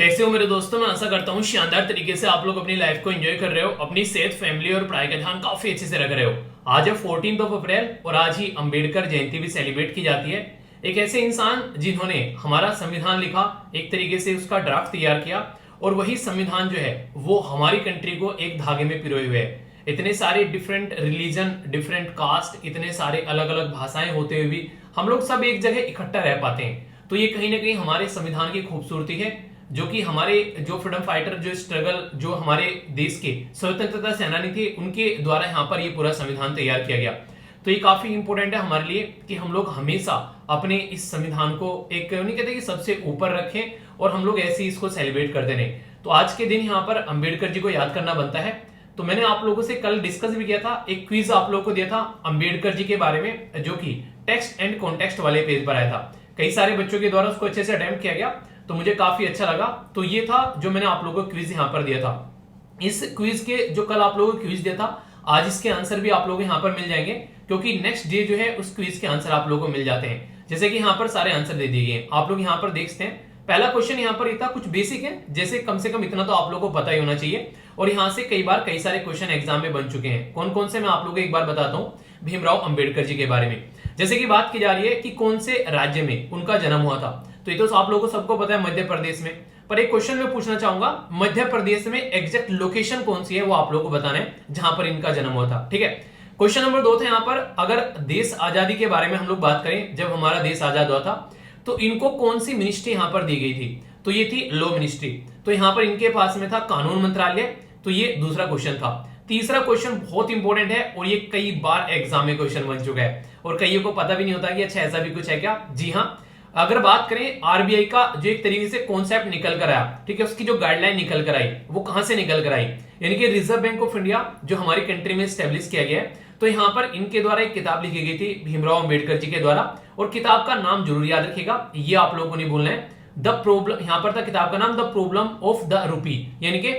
कैसे हो मेरे दोस्तों। मैं आशा करता हूँ शानदार तरीके से आप लोग अपनी लाइफ को एंजॉय कर रहे हो, अपनी सेहत, फैमिली और पढ़ाई का ध्यान काफी अच्छे से रख रहे हो। आज है 14 अप्रैल और आज ही अंबेडकर जयंती भी सेलिब्रेट की जाती है। एक ऐसे इंसान जिन्होंने हमारा संविधान लिखा, एक तरीके से उसका ड्राफ्ट तैयार किया और वही संविधान जो है वो हमारी कंट्री को एक धागे में पिरोए हुए है। इतने सारे डिफरेंट रिलीजन, डिफरेंट कास्ट, इतने सारे अलग अलग भाषाएं होते हुए भी हम लोग सब एक जगह इकट्ठा रह पाते हैं। तो ये कहीं ना कहीं हमारे संविधान की खूबसूरती है, जो कि हमारे जो फ्रीडम फाइटर, जो स्ट्रगल, जो हमारे देश के स्वतंत्रता सेनानी थे, उनके द्वारा यहाँ पर ये पूरा संविधान तैयार किया गया। तो ये काफी इंपॉर्टेंट है हमारे लिए कि हम लोग हमेशा अपने इस संविधान को एक नहीं कहते कि सबसे ऊपर रखें और हम लोग ऐसे ही इसको सेलिब्रेट करते रहें। तो आज के दिन यहाँ पर अंबेडकर जी को याद करना बनता है। तो मैंने आप लोगों से कल डिस्कस भी किया था, एक क्विज आप लोगों को दिया था अंबेडकर जी के बारे में, जो कि टेक्स्ट एंड कॉन्टेक्स्ट वाले पेज पर आया था। कई सारे बच्चों के द्वारा उसको अच्छे से अटेम्प्ट किया गया, तो मुझे काफी अच्छा लगा। तो ये था जो मैंने आप लोगों को क्विज यहाँ पर दिया था। इस क्विज के जो कल आप लोगों को क्विज दिया था, आज इसके आंसर भी आप लोगों को यहाँ पर मिल जाएंगे, क्योंकि नेक्स्ट डे जो है उस क्विज के आंसर आप लोगों को मिल जाते हैं। जैसे कि यहाँ पर सारे आंसर दे दिए गए, आप लोग यहाँ पर देख सकते हैं। पहला क्वेश्चन यहाँ पर था कुछ बेसिक है, जैसे कम से कम इतना तो आप लोगों को पता ही होना चाहिए, और यहाँ से कई बार कई सारे क्वेश्चन एग्जाम में बन चुके हैं। कौन कौन से मैं आप लोगों को एक बार बताता हूँ भीमराव अंबेडकर जी के बारे में। जैसे कि बात की जा रही है कि कौन से राज्य में उनका जन्म हुआ था, तो ये तो आप लोगों को सबको पता है, मध्य प्रदेश में। पर एक क्वेश्चन मैं पूछना चाहूंगा, मध्य प्रदेश में एग्जैक्ट लोकेशन कौन सी है वो आप लोगों को बताना है जहां पर इनका जन्म हुआ था। ठीक है। क्वेश्चन नंबर 2 था यहाँ पर, अगर देश आजादी के बारे में हम लोग बात करें, जब हमारा देश आजाद हुआ था तो इनको कौन सी मिनिस्ट्री यहाँ पर दी गई थी, तो ये थी लॉ मिनिस्ट्री। तो यहाँ पर इनके पास में था कानून मंत्रालय। तो ये दूसरा क्वेश्चन था। तीसरा क्वेश्चन बहुत इंपॉर्टेंट है और ये कई बार एग्जाम में क्वेश्चन बन चुका है और कईयों को पता भी नहीं होता कि अच्छा ऐसा भी कुछ है क्या। जी हाँ, अगर बात करें आरबीआई का जो एक तरीके से कॉन्सेप्ट निकल कर आया, ठीक है, उसकी जो गाइडलाइन निकल कर आई वो कहां से निकल कर आई, यानी कि रिजर्व बैंक ऑफ इंडिया जो हमारी कंट्री में स्टेब्लिश किया गया है। तो यहाँ पर इनके द्वारा एक किताब लिखी गई थी भीमराव अंबेडकर जी के द्वारा, और किताब का नाम जरूर याद रखिएगा, ये आप लोगों को नहीं भूलना है। द प्रॉब्लम, यहाँ पर था किताब का नाम the problem of the rupee, यानी कि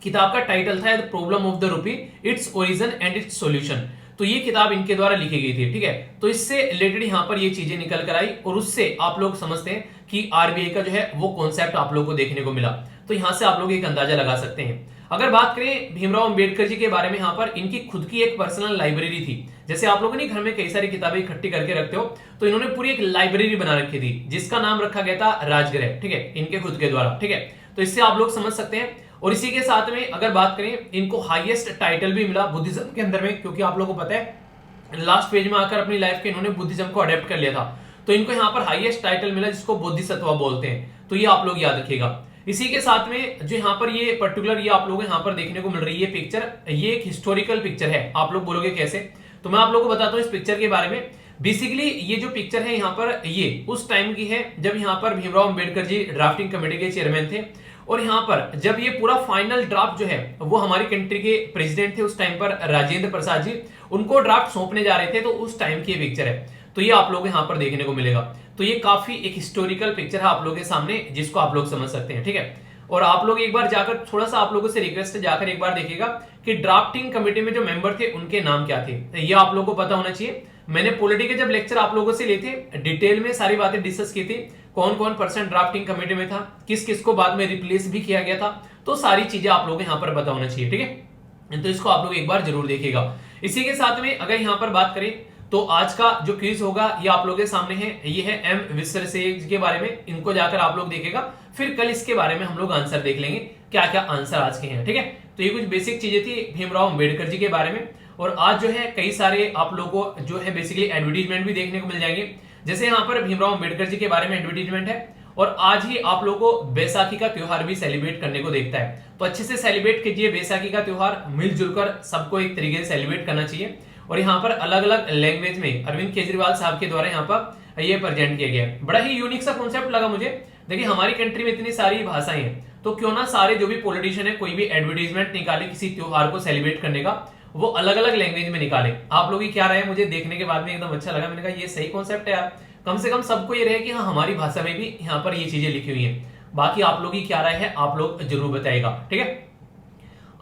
किताब का टाइटल था the problem of the rupee, its origin and it's solution. तो ये किताब इनके द्वारा लिखी गई थी। ठीक है। तो इससे रिलेटेड यहाँ पर ये चीजें निकल कर आई और उससे आप लोग समझते हैं कि आरबीआई का जो है वो कॉन्सेप्ट आप लोग को देखने को मिला। तो यहाँ से आप लोग एक अंदाजा लगा सकते हैं। अगर बात करें भीमराव अंबेडकर जी के बारे में, यहाँ पर इनकी खुद की एक पर्सनल लाइब्रेरी थी। जैसे आप लोगों ने घर में कई सारी किताबें इकट्ठी करके रखते हो, तो इन्होंने पूरी एक लाइब्रेरी बना रखी थी जिसका नाम रखा गया था राजगृह। ठीक है, इनके खुद के द्वारा। ठीक है, तो इससे आप लोग समझ सकते हैं। और इसी के साथ में अगर बात करें, इनको हाईएस्ट टाइटल भी मिला बुद्धिज्म के अंदर में, क्योंकि आप लोगों को पता है लास्ट पेज में आकर अपनी लाइफ के इन्होंने बुद्धिज्म को अडेप्ट कर लिया था। तो इनको यहाँ पर हाईएस्ट टाइटल मिला जिसको बोधिसत्व बोलते हैं। तो ये आप लोग याद रखिएगा। इसी के साथ में जो यहाँ पर ये पर्टिकुलर ये आप लोगों को यहाँ पर देखने को मिल रही है पिक्चर, ये एक हिस्टोरिकल पिक्चर है। आप लोग बोलोगे कैसे, तो मैं आप लोगों को बताता हूँ इस पिक्चर के बारे में। बेसिकली ये जो पिक्चर है यहाँ पर, ये उस टाइम की है जब यहाँ पर भीमराव अंबेडकर जी ड्राफ्टिंग कमेटी के चेयरमैन थे, और यहाँ पर जब ये पूरा फाइनल ड्राफ्ट जो है वो हमारी कंट्री के प्रेसिडेंट थे उस टाइम पर राजेंद्र प्रसाद जी, उनको ड्राफ्ट सौंपने जा रहे थे। तो उस टाइम की पिक्चर है, तो ये आप लोग यहाँ पर देखने को मिलेगा। तो ये काफी एक हिस्टोरिकल पिक्चर है आप लोगों के सामने, जिसको आप लोग समझ सकते हैं। ठीक है। और आप लोग एक बार जाकर, थोड़ा सा आप लोगों से रिक्वेस्ट है, जाकर एक बार देखिएगा कि ड्राफ्टिंग कमेटी में जो मेंबर थे उनके नाम क्या थे, ये आप लोगों को पता होना चाहिए। मैंने पॉलिटी के जब लेक्चर आप लोगों से लिए थे, डिटेल में सारी बातें डिस्कस की थी, कौन कौन पर्सन ड्राफ्टिंग कमेटी में था, किस किस को बाद में रिप्लेस भी किया गया था। तो सारी चीजें आप लोगों को यहाँ पर पता होना चाहिए। ठीक है, तो इसको आप लोग एक बार जरूर देखिएगा। इसी के साथ में अगर यहाँ पर बात करें, तो आज का जो क्विज होगा ये आप लोगों के सामने है, ये है एम विश्वेश्वरैया के बारे में। इनको जाकर आप लोग देखेगा, फिर कल इसके बारे में हम लोग आंसर देख लेंगे क्या क्या आंसर आज के हैं। ठीक है, तो ये कुछ बेसिक चीजें थी भीमराव अंबेडकर जी के बारे में। और आज जो है कई सारे आप लोगों को जो है बेसिकली एडवर्टीजमेंट भी देखने को मिल जाएंगे। जैसे यहाँ पर भीमराव अंबेडकर जी के बारे में एडवर्टीजमेंट है, और आज ही आप लोगों को बैसाखी का त्योहार भी सेलिब्रेट करने को देखता है। तो अच्छे से सेलिब्रेट कीजिए बैसाखी का त्योहार, मिलजुल कर सबको एक तरीके से सेलिब्रेट करना चाहिए। और यहाँ पर अलग अलग लैंग्वेज में अरविंद केजरीवाल साहब के द्वारा यहाँ पर ये प्रेजेंट किया गया है। बड़ा ही यूनिक सा कॉन्सेप्ट लगा मुझे। देखिए हमारी कंट्री में इतनी सारी भाषाएं हैं, तो क्यों ना सारे जो भी पॉलिटिशियन है कोई भी एडवर्टीजमेंट निकाले किसी त्योहार को सेलिब्रेट करने का, वो अलग अलग लैंग्वेज में निकाले। आप लोग की क्या राय है, मुझे देखने के बाद में एकदम अच्छा लगा। मैंने कहा ये सही कॉन्सेप्ट है यार, कम से कम सबको ये रहे कि हाँ हमारी भाषा में भी यहाँ पर ये चीजें लिखी हुई हैं। बाकी आप लोग की क्या राय है आप लोग जरूर बताइएगा। ठीक है,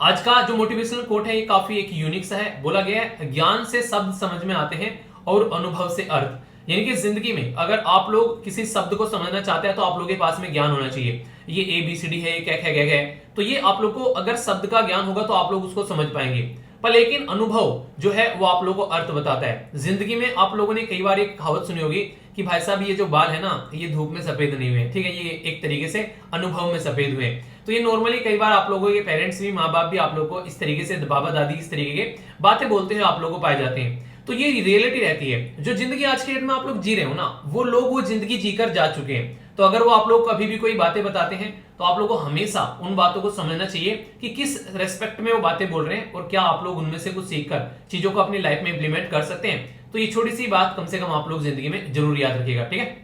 आज का जो मोटिवेशनल कोट है ये काफी एक यूनिक सा है। बोला गया है ज्ञान से शब्द समझ में आते हैं और अनुभव से अर्थ। यानी कि जिंदगी में अगर आप लोग किसी शब्द को समझना चाहते हैं तो आप लोगों के पास में ज्ञान होना चाहिए। ये ABCD है, ये कैक है, गैग है, तो ये आप लोग को अगर शब्द का ज्ञान होगा तो आप लोग उसको समझ पाएंगे। पर लेकिन अनुभव जो है वो आप लोगों को अर्थ बताता है। जिंदगी में आप लोगों ने कई बार एक कहावत सुनी होगी कि भाई साहब ये जो बाल है ना, ये धूप में सफेद नहीं हुए, ठीक है, ये एक तरीके से अनुभव में सफेद हुए। तो ये नॉर्मली कई बार आप लोगों के पेरेंट्स भी, माँ बाप भी आप लोगों को इस तरीके से, बाबा दादी इस तरीके के बातें बोलते हुए आप लोगों को पाए जाते हैं। तो ये रियलिटी रहती है। जो जिंदगी आज के डेट में आप लोग जी रहे हो ना, वो लोग वो जिंदगी जीकर जा चुके हैं। तो अगर वो आप लोग कभी भी कोई बातें बताते हैं तो आप लोगों को हमेशा उन बातों को समझना चाहिए कि किस रेस्पेक्ट में वो बातें बोल रहे हैं और क्या आप लोग उनमें से कुछ सीखकर चीजों को अपनी लाइफ में इंप्लीमेंट कर सकते हैं। तो ये छोटी सी बात कम से कम आप लोग जिंदगी में जरूर याद रखिएगा, ठीक है।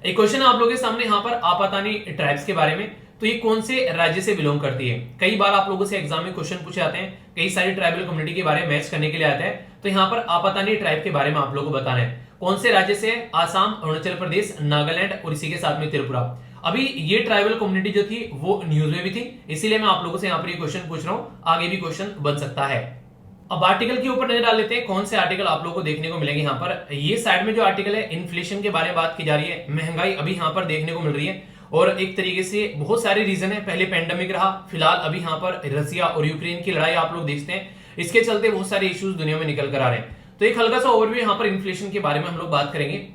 एक क्वेश्चन है आप लोगों के सामने यहाँ पर आपातानी ट्राइब्स के बारे में। तो ये कौन से राज्य से बिलोंग करती है? कई बार आप लोगों से एग्जाम में क्वेश्चन पूछे जाते हैं, कई सारी ट्राइबल कम्युनिटी के बारे में मैच करने के लिए आता है। तो यहाँ पर आपातानी ट्राइब के बारे में आप लोगों को बताना है कौन से राज्य से है। आसाम, अरुणाचल प्रदेश, नागालैंड और इसी के साथ में त्रिपुरा। अभी ये ट्राइबल कम्युनिटी जो थी वो न्यूज में भी थी, इसीलिए मैं आप लोगों से यहाँ पर ये क्वेश्चन पूछ रहा हूँ, आगे भी क्वेश्चन बन सकता है। अब आर्टिकल के ऊपर नजर डाल लेते हैं कौन से आर्टिकल आप लोगों को देखने को मिलेंगे। यहाँ पर ये साइड में जो आर्टिकल है, इन्फ्लेशन के बारे में बात की जा रही है। महंगाई अभी यहाँ पर देखने को मिल रही है और एक तरीके से बहुत सारे रीजन है। पहले पेंडेमिक रहा, फिलहाल अभी यहाँ पर रसिया और यूक्रेन की लड़ाई आप लोग देखते हैं, इसके चलते बहुत सारे इश्यूज दुनिया में निकल कर आ रहे हैं। तो एक हल्का सा ओवरव्यू यहाँ पर इन्फ्लेशन के बारे में हम लोग बात करेंगे।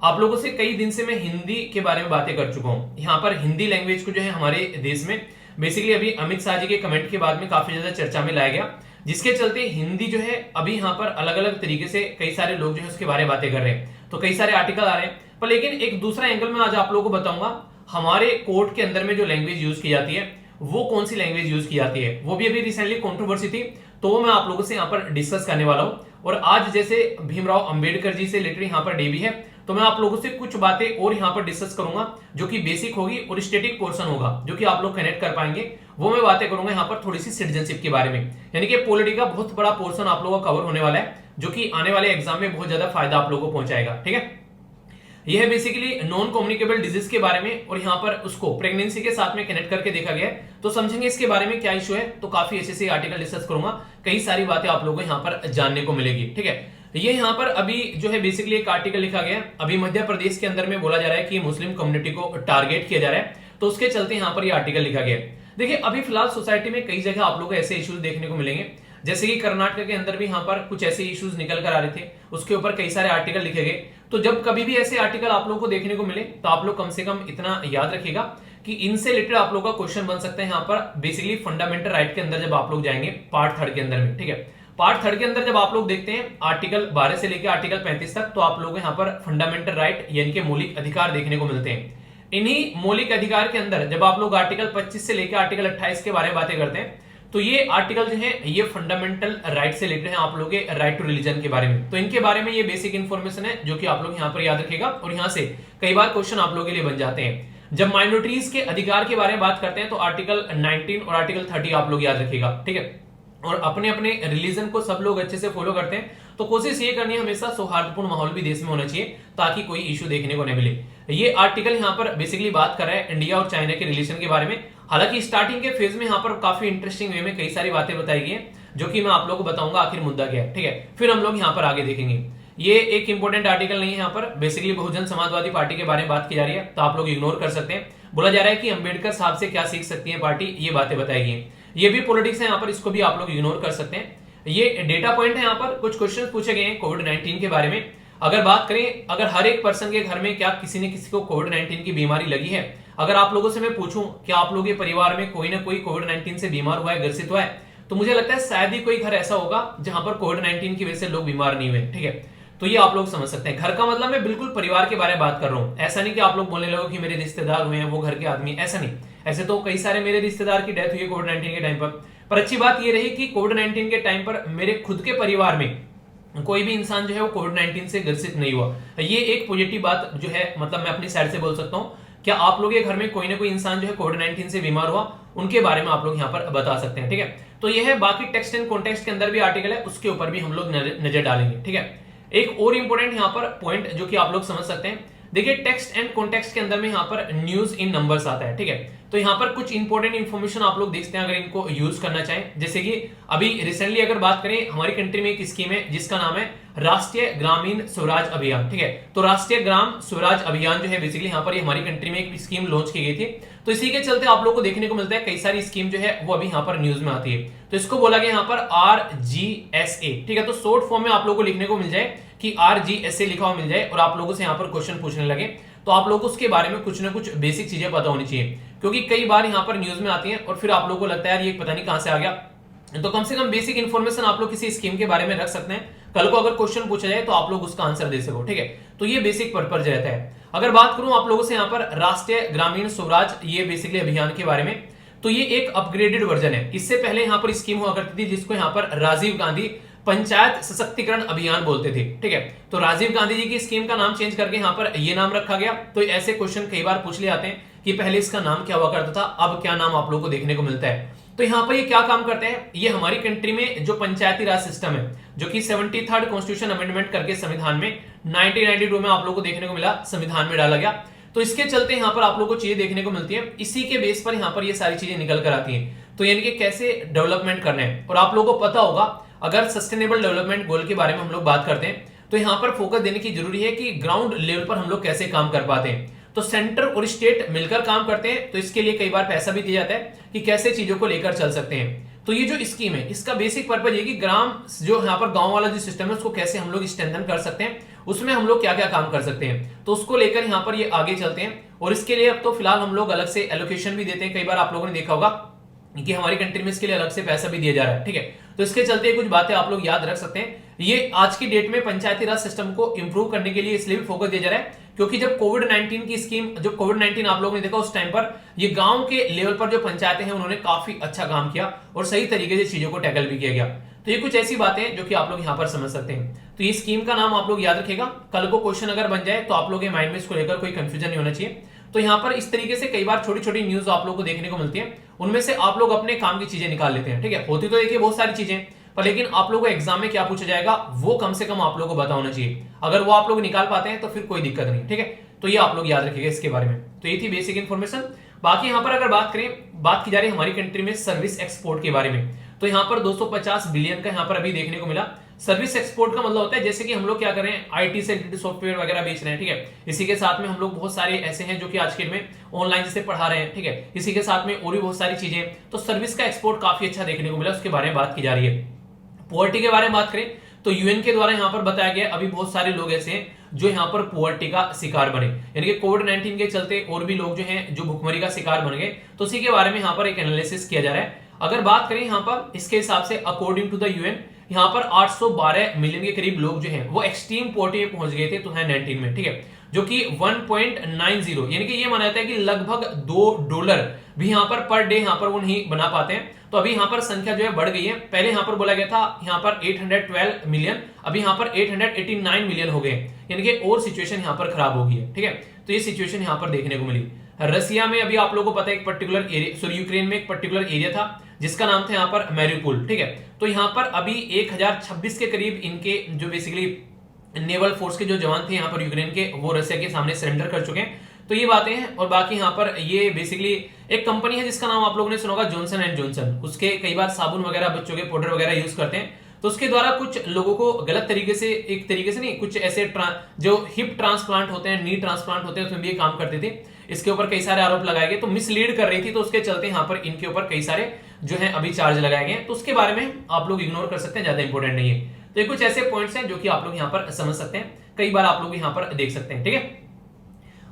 आप लोगों से कई दिन से मैं हिंदी के बारे में बातें कर चुका हूँ। यहाँ पर हिंदी लैंग्वेज को जो है हमारे देश में बेसिकली अभी अमित शाह जी के कमेंट के बाद में काफी ज्यादा चर्चा में लाया गया, जिसके चलते हिंदी जो है अभी यहाँ पर अलग अलग तरीके से कई सारे लोग जो है उसके बारे में बातें कर रहे हैं। तो कई सारे आर्टिकल आ रहे हैं, पर लेकिन एक दूसरा एंगल में आज आप लोगों को बताऊंगा हमारे कोर्ट के अंदर में जो लैंग्वेज यूज की जाती है वो कौन सी लैंग्वेज यूज की जाती है। वो भी अभी रिसेंटली कंट्रोवर्सी थी, तो वो मैं आप लोगों से यहाँ पर डिस्कस करने वाला हूँ। और आज जैसे भीमराव अंबेडकर जी से रिलेटेड यहाँ पर डे भी है, तो मैं आप लोगों से कुछ बातें और यहाँ पर डिस्कस करूंगा जो कि बेसिक होगी और स्टैटिक पोर्शन होगा जो कि आप लोग कनेक्ट कर पाएंगे। वो मैं बातें करूंगा यहाँ पर थोड़ी सी सिटीजनशिप के बारे में, यानी कि पॉलिटी का बहुत बड़ा पोर्शन आप लोगों का कवर होने वाला है, जो कि आने वाले एग्जाम में बहुत ज्यादा फायदा आप लोगों को पहुंचाएगा, ठीक है। यह है बेसिकली नॉन कम्युनिकेबल डिजीज के बारे में, और यहाँ पर उसको प्रेगनेंसी के साथ में कनेक्ट करके देखा गया है, तो समझेंगे इसके बारे में क्या इशू है। तो काफी अच्छे से आर्टिकल डिस्कस करूंगा, कई सारी बातें आप लोगों को यहाँ पर जानने को मिलेगी, ठीक है। ये यहाँ पर अभी जो है बेसिकली एक आर्टिकल लिखा गया है। अभी मध्य प्रदेश के अंदर में बोला जा रहा है कि मुस्लिम कम्युनिटी को टारगेट किया जा रहा है, तो उसके चलते यहाँ पर ये आर्टिकल लिखा गया है। देखिए अभी फिलहाल सोसाइटी में कई जगह आप लोगों को ऐसे इश्यूज देखने को मिलेंगे, जैसे कि कर्नाटक के अंदर भी यहाँ पर कुछ ऐसे इश्यूज निकल कर आ रहे थे, उसके ऊपर कई सारे आर्टिकल लिखे गए। तो जब कभी भी ऐसे आर्टिकल आप लोगों को देखने को मिले तो आप लोग कम से कम इतना याद रखिएगा कि इनसे रिलेटेड आप लोग का क्वेश्चन बन सकता है यहाँ पर बेसिकली फंडामेंटल राइट के अंदर जब आप लोग जाएंगे पार्ट 3 के अंदर में, ठीक है। पार्ट 3 के अंदर जब आप लोग देखते हैं आर्टिकल 12 से लेकर आर्टिकल 35 तक, तो आप लोग यहाँ पर फंडामेंटल राइट यानी कि मौलिक अधिकार देखने को मिलते हैं। इन्हीं मौलिक अधिकार के अंदर जब आप लोग आर्टिकल 25 से लेकर आर्टिकल 28 के बारे में बातें करते हैं, तो ये आर्टिकल जो है ये फंडामेंटल राइट से रिलेटेड है आप लोग के राइट टू रिलीजन के बारे में। तो इनके बारे में ये बेसिक इंफॉर्मेशन है जो कि आप लोग यहाँ पर याद रखिएगा, और यहाँ से कई बार क्वेश्चन आप लोगों के लिए बन जाते हैं। जब माइनॉरिटीज के अधिकार के बारे में बात करते हैं तो आर्टिकल 19 और आर्टिकल 30 आप लोग याद रखिएगा, ठीक है। और अपने अपने रिलीजन को सब लोग अच्छे से फॉलो करते हैं, तो कोशिश ये करनी है हमेशा सौहार्दपूर्ण माहौल भी देश में होना चाहिए ताकि कोई इशू देखने को नहीं मिले। ये आर्टिकल यहाँ पर बेसिकली बात कर रहा है इंडिया और चाइना के रिलेशन के बारे में। हालांकि स्टार्टिंग के फेज में यहाँ पर काफी इंटरेस्टिंग वे में कई सारी बातें बताई गई हैं जो कि मैं आप लोगों को बताऊंगा आखिर मुद्दा क्या है, ठीक है। फिर हम लोग यहाँ पर आगे देखेंगे। ये एक इंपॉर्टेंट आर्टिकल नहीं है, यहाँ पर बेसिकली बहुजन समाजवादी पार्टी के बारे में बात की जा रही है, तो आप लोग इग्नोर कर सकते हैं। बोला जा रहा है कि अंबेडकर साहब से क्या सीख सकती है पार्टी, ये बातें बताई गई। ये भी पॉलिटिक्स है यहाँ पर, इसको भी आप लोग इग्नोर कर सकते हैं। ये डेटा पॉइंट है यहाँ पर, कुछ क्वेश्चन पूछे गए हैं कोविड-19 के बारे में। अगर बात करें, अगर हर एक पर्सन के घर में क्या किसी न किसी को कोविड-19 की बीमारी लगी है, अगर आप लोगों से मैं पूछूं कि आप लोगों के परिवार में कोई ना कोई कोविड-19 से बीमार हुआ है, ग्रसित हुआ है, तो मुझे लगता है शायद ही कोई घर ऐसा होगा जहां पर कोविड-19 की वजह से लोग बीमार नहीं हुए, ठीक है। तो ये आप लोग समझ सकते हैं। घर का मतलब मैं बिल्कुल परिवार के बारे में बात कर रहा हूं, ऐसा नहीं कि आप लोग बोलने लगो कि मेरे रिश्तेदार हुए हैं वो घर के आदमी, ऐसा नहीं। ऐसे तो कई सारे मेरे रिश्तेदार की डेथ हुई है कोविड-19 के टाइम पर अच्छी बात ये रही कि कोविड-19 के टाइम पर मेरे खुद के परिवार में कोई भी इंसान जो है वो कोविड-19 से ग्रसित नहीं हुआ। ये एक पॉजिटिव बात जो है, मतलब मैं अपनी साइड से बोल सकता हूँ। क्या आप लोग के घर में कोई ना कोई इंसान जो है कोविड-19 से बीमार हुआ, उनके बारे में आप लोग यहाँ पर बता सकते हैं, ठीक है। तो ये है, बाकी टेक्स्ट एंड कॉन्टेक्स्ट के अंदर भी आर्टिकल है, उसके ऊपर भी हम लोग नजर डालेंगे, ठीक है। एक और इंपॉर्टेंट यहाँ पर पॉइंट जो कि आप लोग समझ सकते हैं, देखिए टेक्स्ट एंड कॉन्टेक्स्ट के अंदर में यहाँ पर न्यूज इन नंबर्स आता है, ठीक है। तो यहाँ पर कुछ इंपॉर्टेंट इन्फॉर्मेशन आप लोग देखते हैं अगर इनको यूज करना चाहें। जैसे कि अभी रिसेंटली अगर बात करें, हमारी कंट्री में एक स्कीम है जिसका नाम है राष्ट्रीय ग्रामीण स्वराज अभियान, ठीक है। तो राष्ट्रीय ग्राम स्वराज अभियान जो है बेसिकली यहाँ पर हमारी कंट्री में एक स्कीम लॉन्च की गई थी। तो इसी के चलते आप लोग को देखने को मिलता है कई सारी स्कीम जो है वो अभी यहाँ पर न्यूज में आती है। तो इसको बोला गया यहाँ पर RGSA, ठीक है। तो शॉर्ट फॉर्म में आप लोग को लिखने को मिल जाए कि RGSA लिखा हुआ मिल जाए और आप लोगों से यहाँ पर क्वेश्चन पूछने लगे, तो आप लोगों को उसके बारे में कुछ ना कुछ बेसिक चीजें पता होनी चाहिए, क्योंकि कई बार यहाँ पर न्यूज में आती हैं और फिर आप लोगों को लगता है यार ये पता नहीं कहां से आ गया। तो कम से कम बेसिक इन्फॉर्मेशन आप लोग किसी स्कीम के बारे में रख सकते हैं, कल को अगर क्वेश्चन पूछा जाए तो आप लोग उसका आंसर दे सको, ठीक है। तो ये बेसिक पर्पज रहता है। अगर बात करूं आप लोगों से यहाँ पर राष्ट्रीय ग्रामीण स्वराज ये बेसिकली अभियान के बारे में, तो ये एक अपग्रेडेड वर्जन है। इससे पहले यहाँ पर स्कीम हुआ करती थी जिसको यहाँ पर राजीव गांधी पंचायत सशक्तिकरण अभियान बोलते थे, ठीक है। तो राजीव गांधी जी की स्कीम का नाम चेंज करके यहाँ पर ये नाम रखा गया। तो ऐसे क्वेश्चन कई बार पूछ ले आते हैं कि पहले इसका नाम क्या हुआ करता था, अब क्या नाम आप लोगों को देखने को मिलता है। तो यहाँ पर ये क्या काम करते हैं, ये हमारी कंट्री में जो पंचायती राज सिस्टम है, जो कि 73rd कॉन्स्टिट्यूशन अमेंडमेंट करके संविधान में 1992 में आप लोगों को देखने को मिला, संविधान में डाला गया। तो इसके चलते यहाँ पर आप लोगों को चीजें देखने को मिलती है, इसी के बेस पर यहाँ पर ये सारी चीजें निकल कर आती हैं। तो यानी कि कैसे डेवलपमेंट करना है। और आप लोगों को पता होगा अगर सस्टेनेबल डेवलपमेंट गोल के बारे में हम लोग बात करते हैं तो यहाँ पर फोकस देने की जरूरी है कि ग्राउंड लेवल पर हम लोग कैसे काम कर पाते हैं। तो सेंटर और स्टेट मिलकर काम करते हैं, तो इसके लिए कई बार पैसा भी दिया जाता है कि कैसे चीजों को लेकर चल सकते हैं। तो ये जो स्कीम है इसका बेसिक पर्पज ये कि ग्राम जो यहाँ पर गांव वाला जो सिस्टम है उसको कैसे हम लोग स्ट्रेंथन कर सकते हैं, उसमें हम लोग क्या क्या काम कर सकते हैं, तो उसको लेकर यहाँ पर ये आगे चलते हैं। और इसके लिए अब तो फिलहाल हम लोग अलग से एलोकेशन भी देते हैं। कई बार आप लोगों ने देखा होगा कि हमारी कंट्री में इसके लिए अलग से पैसा भी दिया जा रहा है, ठीक है। तो इसके चलते कुछ बातें आप लोग याद रख सकते हैं। ये आज की डेट में पंचायती राज सिस्टम को इंप्रूव करने के लिए इसलिए भी फोकस दिया जा रहा है क्योंकि जब कोविड-19 की स्कीम, जब कोविड-19 आप लोगों ने देखा उस टाइम पर ये गांव के लेवल पर जो पंचायतें हैं उन्होंने काफी अच्छा काम किया और सही तरीके से चीजों को टैकल भी किया गया। तो ये कुछ ऐसी बातें हैं जो कि आप लोग यहाँ पर समझ सकते हैं। तो ये स्कीम का नाम आप लोग याद रखेगा, कल को क्वेश्चन अगर बन जाए तो आप लोग के माइंड में इसको लेकर कोई कंफ्यूजन नहीं होना चाहिए। तो यहाँ पर इस तरीके से कई बार छोटी छोटी न्यूज आप लोग को देखने को मिलती है, उनमें से आप लोग अपने काम की चीजें निकाल लेते हैं, ठीक है। होती तो देखिए बहुत सारी चीजें, पर लेकिन आप लोगों को एग्जाम में क्या पूछा जाएगा वो कम से कम आप लोगों को पता होना चाहिए। अगर वो आप लोग निकाल पाते हैं तो फिर कोई दिक्कत नहीं, ठीक है। तो ये आप लोग याद रखिएगा इसके बारे में। तो ये थी बेसिक इन्फॉर्मेशन। बाकी यहाँ पर अगर बात की जा रही है हमारी कंट्री में सर्विस एक्सपोर्ट के बारे में, तो यहाँ पर 250 बिलियन का यहाँ पर अभी देखने को मिला। सर्विस एक्सपोर्ट का मतलब होता है जैसे कि हम लोग क्या कर रहे हैं, आईटी से रिलेटेड सॉफ्टवेयर वगैरह बेच रहे हैं, ठीक है। इसी के साथ में हम लोग बहुत सारे ऐसे हैं जो कि आज के डेट में ऑनलाइन जैसे पढ़ा रहे हैं, ठीक है। इसी के साथ में और भी बहुत सारी चीजें, तो सर्विस का एक्सपोर्ट काफी अच्छा देखने को मिला, उसके बारे में बात की जा रही है। पॉवर्टी के बारे में बात करें तो यूएन के द्वारा यहाँ पर बताया गया अभी बहुत सारे लोग ऐसे हैं जो यहाँ पर पॉवर्टी का शिकार बने, यानी कि कोविड-19 के चलते और भी लोग जो हैं जो भुखमरी का शिकार बन गए। तो उसी के बारे में यहाँ पर एक एनालिसिस किया जा रहा है। अगर बात करें यहाँ पर इसके हिसाब से अकॉर्डिंग टू द यूएन यहाँ पर 812 मिलियन के करीब लोग जो हैं वो एक्सट्रीम पॉवर्टी में पहुंच गए थे 2019 में, ठीक है। जो कि 1.90 यानी कि ये माना जाता है कि लगभग $2 भी यहाँ पर डे यहाँ पर वो नहीं बना पाते हैं। तो अभी यहाँ पर संख्या जो है बढ़ गई है। पहले यहाँ पर बोला गया था यहाँ पर 812 मिलियन, अभी यहाँ पर 889 मिलियन हो गए, यानी कि और सिचुएशन यहाँ पर खराब हो गई है, ठीक है। तो ये सिचुएशन यहाँ पर देखने को मिली। रसिया में अभी आप लोगों को पता है एक पर्टिकुलर एरिया, सॉरी यूक्रेन में एक पर्टिकुलर एरिया था जिसका नाम था यहाँ पर मैरिउपोल, ठीक है। तो यहाँ पर अभी 1026 के करीब इनके जो बेसिकली नेवल फोर्स के जो जवान थे यहाँ पर यूक्रेन के, वो रसिया के सामने सरेंडर कर चुके हैं। तो ये बातें हैं। और बाकी यहाँ पर ये बेसिकली एक कंपनी है जिसका नाम आप लोगों ने सुना होगा, जॉनसन एंड जॉनसन। उसके कई बार साबुन वगैरह, बच्चों के पाउडर वगैरह यूज करते हैं। तो उसके द्वारा कुछ लोगों को गलत तरीके से, एक तरीके से नहीं, कुछ ऐसे जो हिप ट्रांसप्लांट होते हैं, नी ट्रांसप्लांट होते हैं, उसमें भी ये काम करते थे। इसके ऊपर कई सारे आरोप लगाए गए, तो मिसलीड कर रही थी, तो उसके चलते यहाँ पर इनके ऊपर कई सारे जो है अभी चार्ज लगाए गए। तो उसके बारे में आप लोग इग्नोर कर सकते हैं, ज्यादा इंपॉर्टेंट नहीं है। तो ये कुछ ऐसे पॉइंट्स हैं जो कि आप लोग यहाँ पर समझ सकते हैं, कई बार आप लोग यहाँ पर देख सकते हैं, ठीक है।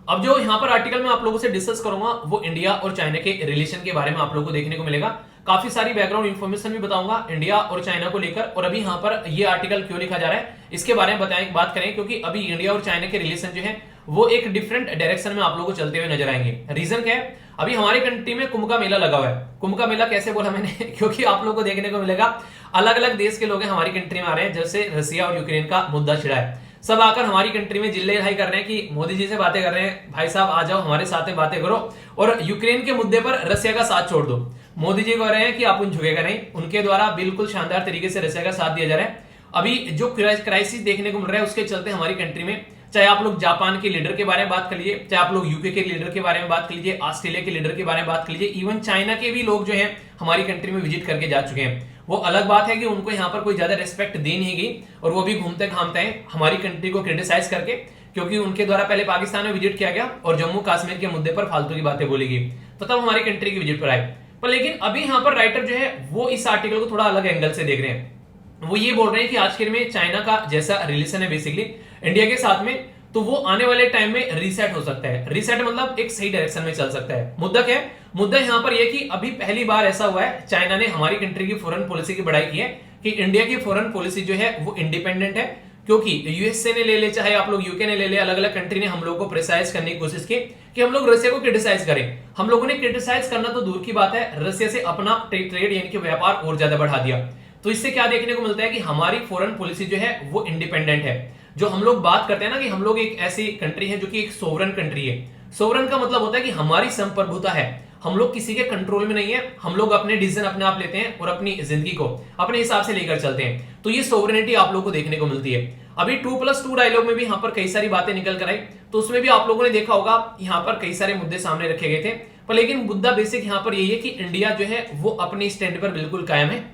अब जो यहाँ पर आर्टिकल में आप लोगों से डिस्कस करूंगा वो इंडिया और चाइना के रिलेशन के बारे में आप लोगों को देखने को मिलेगा। काफी सारी बैकग्राउंड इंफॉर्मेशन भी बताऊंगा इंडिया और चाइना को लेकर, और अभी यहाँ पर ये आर्टिकल क्यों लिखा जा रहा है इसके बारे में बात करें, क्योंकि अभी इंडिया और चाइना के रिलेशन जो है वो एक डिफरेंट डायरेक्शन में आप लोगों को चलते हुए नजर आएंगे। रीजन क्या है, अभी हमारी कंट्री में कुंभ का मेला लगा हुआ है। कुंभ का मेला कैसे बोला मैंने क्योंकि आप लोगों को देखने को मिलेगा अलग अलग देश के लोग हमारी कंट्री में आ रहे हैं, जैसे रसिया और यूक्रेन का मुद्दा छिड़ा है, सब आकर हमारी कंट्री में जिल्ले रिहाई कर रहे हैं कि मोदी जी से बातें कर रहे हैं, भाई साहब आ जाओ हमारे साथ में बातें करो, और यूक्रेन के मुद्दे पर रसिया का साथ छोड़ दो। मोदी जी कह रहे हैं कि आप उन झुकेगा नहीं, उनके द्वारा बिल्कुल शानदार तरीके से रसिया का साथ दिया जा रहा है। अभी जो क्राइसिस देखने को मिल रहा है उसके चलते हमारी कंट्री में चाहे आप लोग जापान के लीडर के बारे में बात कर लीजिए, चाहे आप लोग यूके के लीडर के बारे में बात कर लीजिए, ऑस्ट्रेलिया के लीडर के बारे में बात कर लीजिए, इवन चाइना के भी लोग जो हैं हमारी कंट्री में विजिट करके जा चुके हैं। वो अलग बात है कि उनको यहाँ पर कोई ज्यादा रिस्पेक्ट दी नहीं गई और वो भी घूमते घामते हैं हमारी कंट्री को क्रिटिसाइज करके, क्योंकि उनके द्वारा पहले पाकिस्तान में विजिट किया गया और जम्मू कश्मीर के मुद्दे पर फालतू की बातें बोली गई, तो तब हमारी कंट्री की विजिट पर आए। पर लेकिन अभी यहाँ पर राइटर जो है वो इस आर्टिकल को थोड़ा अलग एंगल से देख रहे हैं। वो ये बोल रहे हैं कि आज के में चाइना का जैसा रिलेशन है बेसिकली इंडिया के साथ में, तो वो आने वाले टाइम में रीसेट हो सकता है। रीसेट मतलब एक सही डायरेक्शन में चल सकता है। मुद्दा क्या है? मुद्दा यहाँ पर यह कि अभी पहली बार ऐसा हुआ है चाइना ने हमारी कंट्री की फॉरेन पॉलिसी की बड़ाई की है कि इंडिया की फॉरेन पॉलिसी जो है वो इंडिपेंडेंट है, क्योंकि यूएसए ने ले ले, चाहे आप लोग यूके ने ले ले, अलग अलग कंट्री ने हम लोग को प्रेसाइज करने की कोशिश की कि हम लोग रशिया को क्रिटिसाइज करें। हम लोगों ने क्रिटिसाइज करना तो दूर की बात है, रशिया से अपना ट्रेड यानी कि व्यापार और ज्यादा बढ़ा दिया। तो इससे क्या देखने को मिलता है कि हमारी फॉरेन पॉलिसी जो है वो इंडिपेंडेंट है। जो हम लोग बात करते हैं ना कि हम लोग एक ऐसी कंट्री है जो कि एक सोवरन कंट्री है। सोवरन का मतलब होता है कि हमारी संप्रभुता है, हम लोग किसी के कंट्रोल में नहीं है, हम लोग अपने डिसीजन अपने आप लेते हैं और अपनी जिंदगी को अपने हिसाब से लेकर चलते हैं। तो ये सोवरेनिटी आप लोग को देखने को मिलती है। अभी 2+2 डायलॉग में भी यहाँ पर कई सारी बातें निकल कर आई, तो उसमें भी आप लोगों ने देखा होगा यहाँ पर कई सारे मुद्दे सामने रखे गए थे। पर लेकिन मुद्दा बेसिक यहाँ पर यही है कि इंडिया जो है वो अपने स्टैंड पर बिल्कुल कायम है,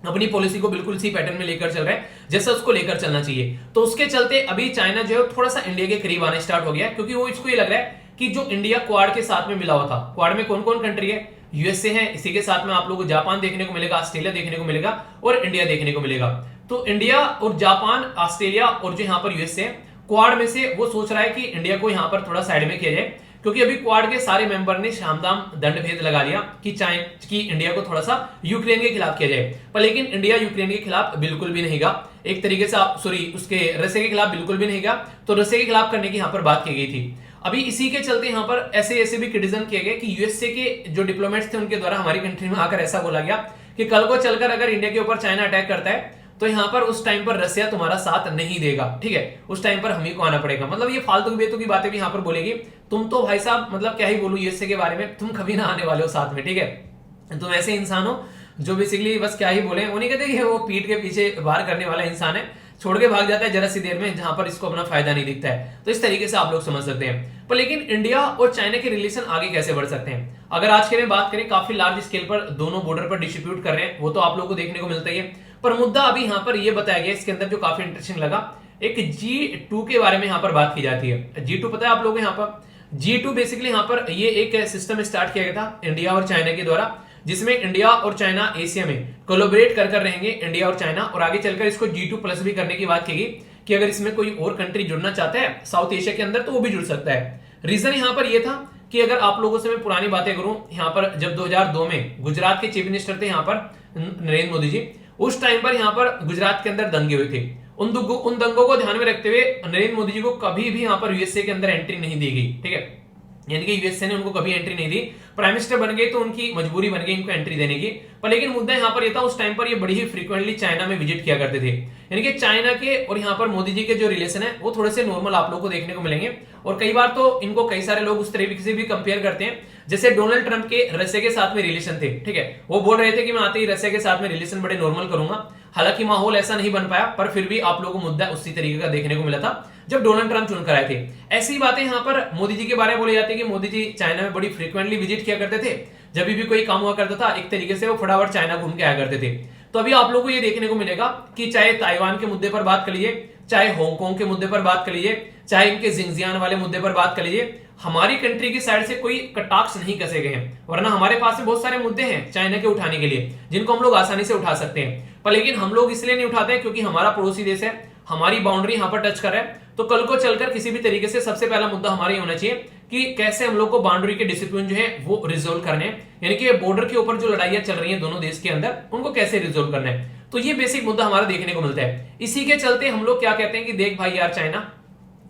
अपनी पॉलिसी को बिल्कुल इसी पैटर्न में लेकर चल रहा है जैसा उसको लेकर चलना चाहिए। तो उसके चलते अभी चाइना जो है थोड़ा सा इंडिया के करीब आने स्टार्ट हो गया, क्योंकि वो इसको ये लग रहा है कि जो इंडिया क्वाड के साथ में मिला हुआ था, क्वाड में कौन कौन कंट्री है? यूएसए है, इसी के साथ में आप लोगों को जापान देखने को मिलेगा, ऑस्ट्रेलिया देखने को मिलेगा और इंडिया देखने को मिलेगा। तो इंडिया और जापान, ऑस्ट्रेलिया और जो यहाँ पर यूएसए क्वाड में से वो सोच रहा है कि इंडिया को यहाँ पर थोड़ा साइड में किया जाए, क्योंकि अभी क्वाड के सारे मेंबर ने शामदाम दंड भेद लगा लिया कि इंडिया को थोड़ा सा यूक्रेन के खिलाफ किया जाए। पर लेकिन इंडिया यूक्रेन के खिलाफ बिल्कुल भी नहीं गा, एक तरीके से उसके रशिया के खिलाफ बिल्कुल भी नहीं गा, तो रशिया के खिलाफ करने की यहाँ पर बात की गई थी। अभी इसी के चलते यहाँ पर ऐसे भी क्रिटिसिज्म किए गए कि यूएसए के जो डिप्लोमेट्स थे उनके द्वारा हमारी कंट्री में आकर ऐसा बोला गया कि कल को चलकर अगर इंडिया के ऊपर चाइना अटैक करता है तो यहाँ पर उस टाइम पर रशिया तुम्हारा साथ नहीं देगा, ठीक है, उस टाइम पर हम ही को आना पड़ेगा। मतलब ये फालतू बेतु की बातें भी यहाँ पर बोलेगी। तुम तो भाई साहब मतलब क्या ही बोलूं यूएसए के बारे में, तुम कभी ना आने वाले हो साथ में, ठीक है। तुम ऐसे इंसान हो जो बेसिकली बस क्या ही बोले, वो नहीं कहते वो पीठ के पीछे वार करने वाला इंसान है, छोड़ के भाग जाता है जरा सी देर में जहां पर इसको अपना फायदा नहीं दिखता है। तो इस तरीके से आप लोग समझ सकते हैं। पर लेकिन इंडिया और चाइना के रिलेशन आगे कैसे बढ़ सकते हैं? अगर आज के लिए बात करें, काफी लार्ज स्केल पर दोनों बॉर्डर पर डिस्ट्रीब्यूट कर रहे हैं, वो तो आप लोग को देखने को मिलता ही है। पर मुद्दा अभी यहाँ पर यह बताया गया इसके अंदर जो काफी इंटरेस्टिंग लगा, एक G2 के बारे में यहाँ पर बात की जाती है। G2 पता है आप लोगों को? यहाँ पर G2 बेसिकली यहाँ पर ये एक सिस्टम स्टार्ट किया गया था इंडिया और चाइना के द्वारा, जिसमें इंडिया और चाइना एशिया में कोलैबोरेट कर रहेंगे, इंडिया और चाइना, और आगे चलकर इसको G2+ भी करने की बात की गई कि अगर इसमें कोई और कंट्री जुड़ना चाहता है साउथ एशिया के अंदर तो वो भी जुड़ सकता है। रीजन यहाँ पर यह था कि अगर आप लोगों से मैं पुरानी बातें करूं, यहाँ पर जब 2002 में गुजरात के चीफ मिनिस्टर थे यहाँ पर नरेंद्र मोदी जी, उस टाइम पर यहाँ पर गुजरात के अंदर दंगे हुए थे। उन दंगों को ध्यान में रखते हुए नरेंद्र मोदी जी को कभी भी यहाँ पर यूएसए के अंदर एंट्री नहीं दी गई, ठीक है, यानी कि यूएसए ने उनको कभी एंट्री नहीं दी। प्राइम मिनिस्टर बन गए तो उनकी मजबूरी बन गई इनको एंट्री देने की। पर लेकिन मुद्दा यहाँ पर यह था, उस टाइम पर ये बड़ी ही फ्रीक्वेंटली चाइना में विजिट किया करते थे, यानी कि चाइना के और यहाँ पर मोदी जी के जो रिलेशन है वो थोड़े से नॉर्मल आप लोग को देखने को मिलेंगे। और कई बार तो इनको कई सारे लोग उस तरीके से भी कंपेयर करते हैं, जैसे डोनाल्ड ट्रंप के रशिया के साथ में रिलेशन थे, ठीक है, वो बोल रहे थे कि मैं आते ही रशिया के साथ में रिलेशन बड़े नॉर्मल करूंगा। हालांकि माहौल ऐसा नहीं बन पाया, पर फिर भी आप लोगों को मुद्दा उसी तरीके का देखने को मिला था जब डोनाल्ड ट्रंप चुनकर आए थे। ऐसी बातें यहाँ पर मोदी जी के बारे में बोली जाती है कि मोदी जी चाइना में बड़ी फ्रीक्वेंटली विजिट किया करते थे, जब भी कोई काम हुआ करता था एक तरीके से वो फटाफट चाइना घूम के आया करते थे। तो अभी आप लोगों को ये देखने को मिलेगा कि चाहे ताइवान के मुद्दे पर बात कर लीजिए, चाहे हांगकांग के मुद्दे पर बात कर लीजिए, चाहे इनके जिंगजियान वाले मुद्दे पर बात कर लीजिए, हमारी कंट्री की साइड से कोई कटाक्ष नहीं कसे गए हैं। वरना हमारे पास में बहुत सारे मुद्दे हैं चाइना के उठाने के लिए जिनको हम लोग आसानी से उठा सकते हैं, पर लेकिन हम लोग इसलिए नहीं उठाते क्योंकि हमारा पड़ोसी देश है, हमारी बाउंड्री यहाँ पर टच कर रहा है। तो कल को चलकर किसी भी तरीके से सबसे पहला मुद्दा हमारा होना चाहिए कि कैसे हम लोग को बाउंड्री के डिसिप्लिन जो है वो रिजोल्व करने हैं, यानी कि बॉर्डर के ऊपर जो लड़ाइयां चल रही हैं दोनों देश के अंदर उनको कैसे रिजोल्व करना है। तो ये बेसिक मुद्दा हमारा देखने को मिलता है। इसी के चलते हम लोग क्या कहते हैं कि देख भाई यार चाइना,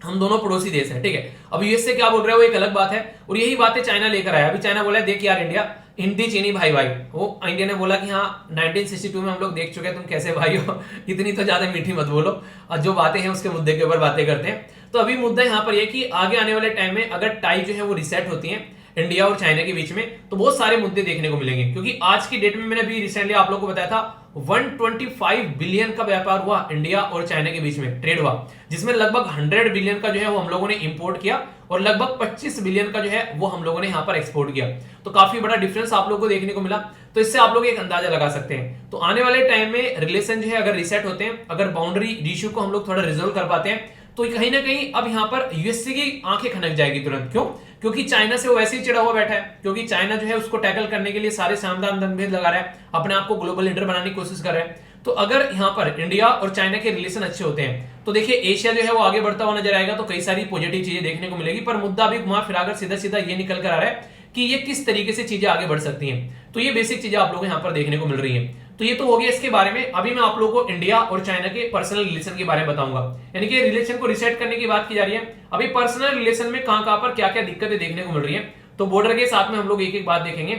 हम दोनों पड़ोसी देश हैं, ठीक है। अब यूएसए क्या बोल रहे हो वो एक अलग बात है, और यही बातें चाइना लेकर आया। अभी चाइना बोला देख यार इंडिया, हिंदी चीनी भाई भाई, वो इंडिया ने बोला कि हाँ 1962 में हम लोग देख चुके हैं, तुम कैसे भाई हो, इतनी तो ज्यादा मीठी मत बोलो, और जो बातें हैं उसके मुद्दे के ऊपर बातें करते हैं। तो अभी मुद्दा यहाँ पर यह कि आगे आने वाले टाइम में अगर टाई जो है वो रिसेट होती है, इंडिया और चाइना के बीच में, तो बहुत सारे मुद्दे देखने को मिलेंगे। क्योंकि आज की डेट में मैंने अभी रिसेंटली आप लोगों को बताया था 125 बिलियन का व्यापार हुआ इंडिया और चाइना के बीच में, ट्रेड हुआ, जिसमें लगभग 100 बिलियन का जो है वो हम लोगों ने इंपोर्ट किया और लगभग 25 बिलियन का जो है वो हम लोगों ने यहां पर एक्सपोर्ट किया। तो काफी बड़ा डिफरेंस आप लोगों को देखने को मिला। तो इससे आप लोग एक अंदाजा लगा सकते हैं। तो आने वाले टाइम में रिलेशन जो है अगर रिसेट होते हैं, अगर बाउंड्री इश्यू को हम लोग थोड़ा रिजोल्व कर पाते हैं, तो कहीं ना कहीं अब यहां पर यूएसए की आंखें खनक जाएगी तुरंत। क्यों? क्योंकि चाइना से वो वैसे ही चिड़ा हुआ बैठा है, क्योंकि चाइना जो है उसको टैकल करने के लिए सारे सामदान दंभेद लगा रहा है, अपने आप को ग्लोबल लीडर बनाने की कोशिश कर रहा है। तो अगर यहां पर इंडिया और चाइना के रिलेशन अच्छे होते हैं तो देखिए एशिया जो है वो आगे बढ़ता हुआ नजर आएगा। तो कई सारी पॉजिटिव चीजें देखने को मिलेगी। पर मुद्दा भी घुमा फिराकर सीधा सीधा ये निकल कर आ रहा है कि ये किस तरीके से चीजें आगे बढ़ सकती हैं। तो ये बेसिक चीजें आप लोगों को यहाँ पर देखने को मिल रही हैं। तो ये तो हो गया इसके बारे में। अभी मैं आप लोगों को इंडिया और चाइना के पर्सनल रिलेशन के बारे में बताऊंगा, यानी कि रिलेशन को रिसेट करने की बात की जा रही है। अभी पर्सनल रिलेशन में कहां पर क्या क्या दिक्कतें देखने को मिल रही है, तो बॉर्डर के साथ में हम लोग एक एक बात देखेंगे,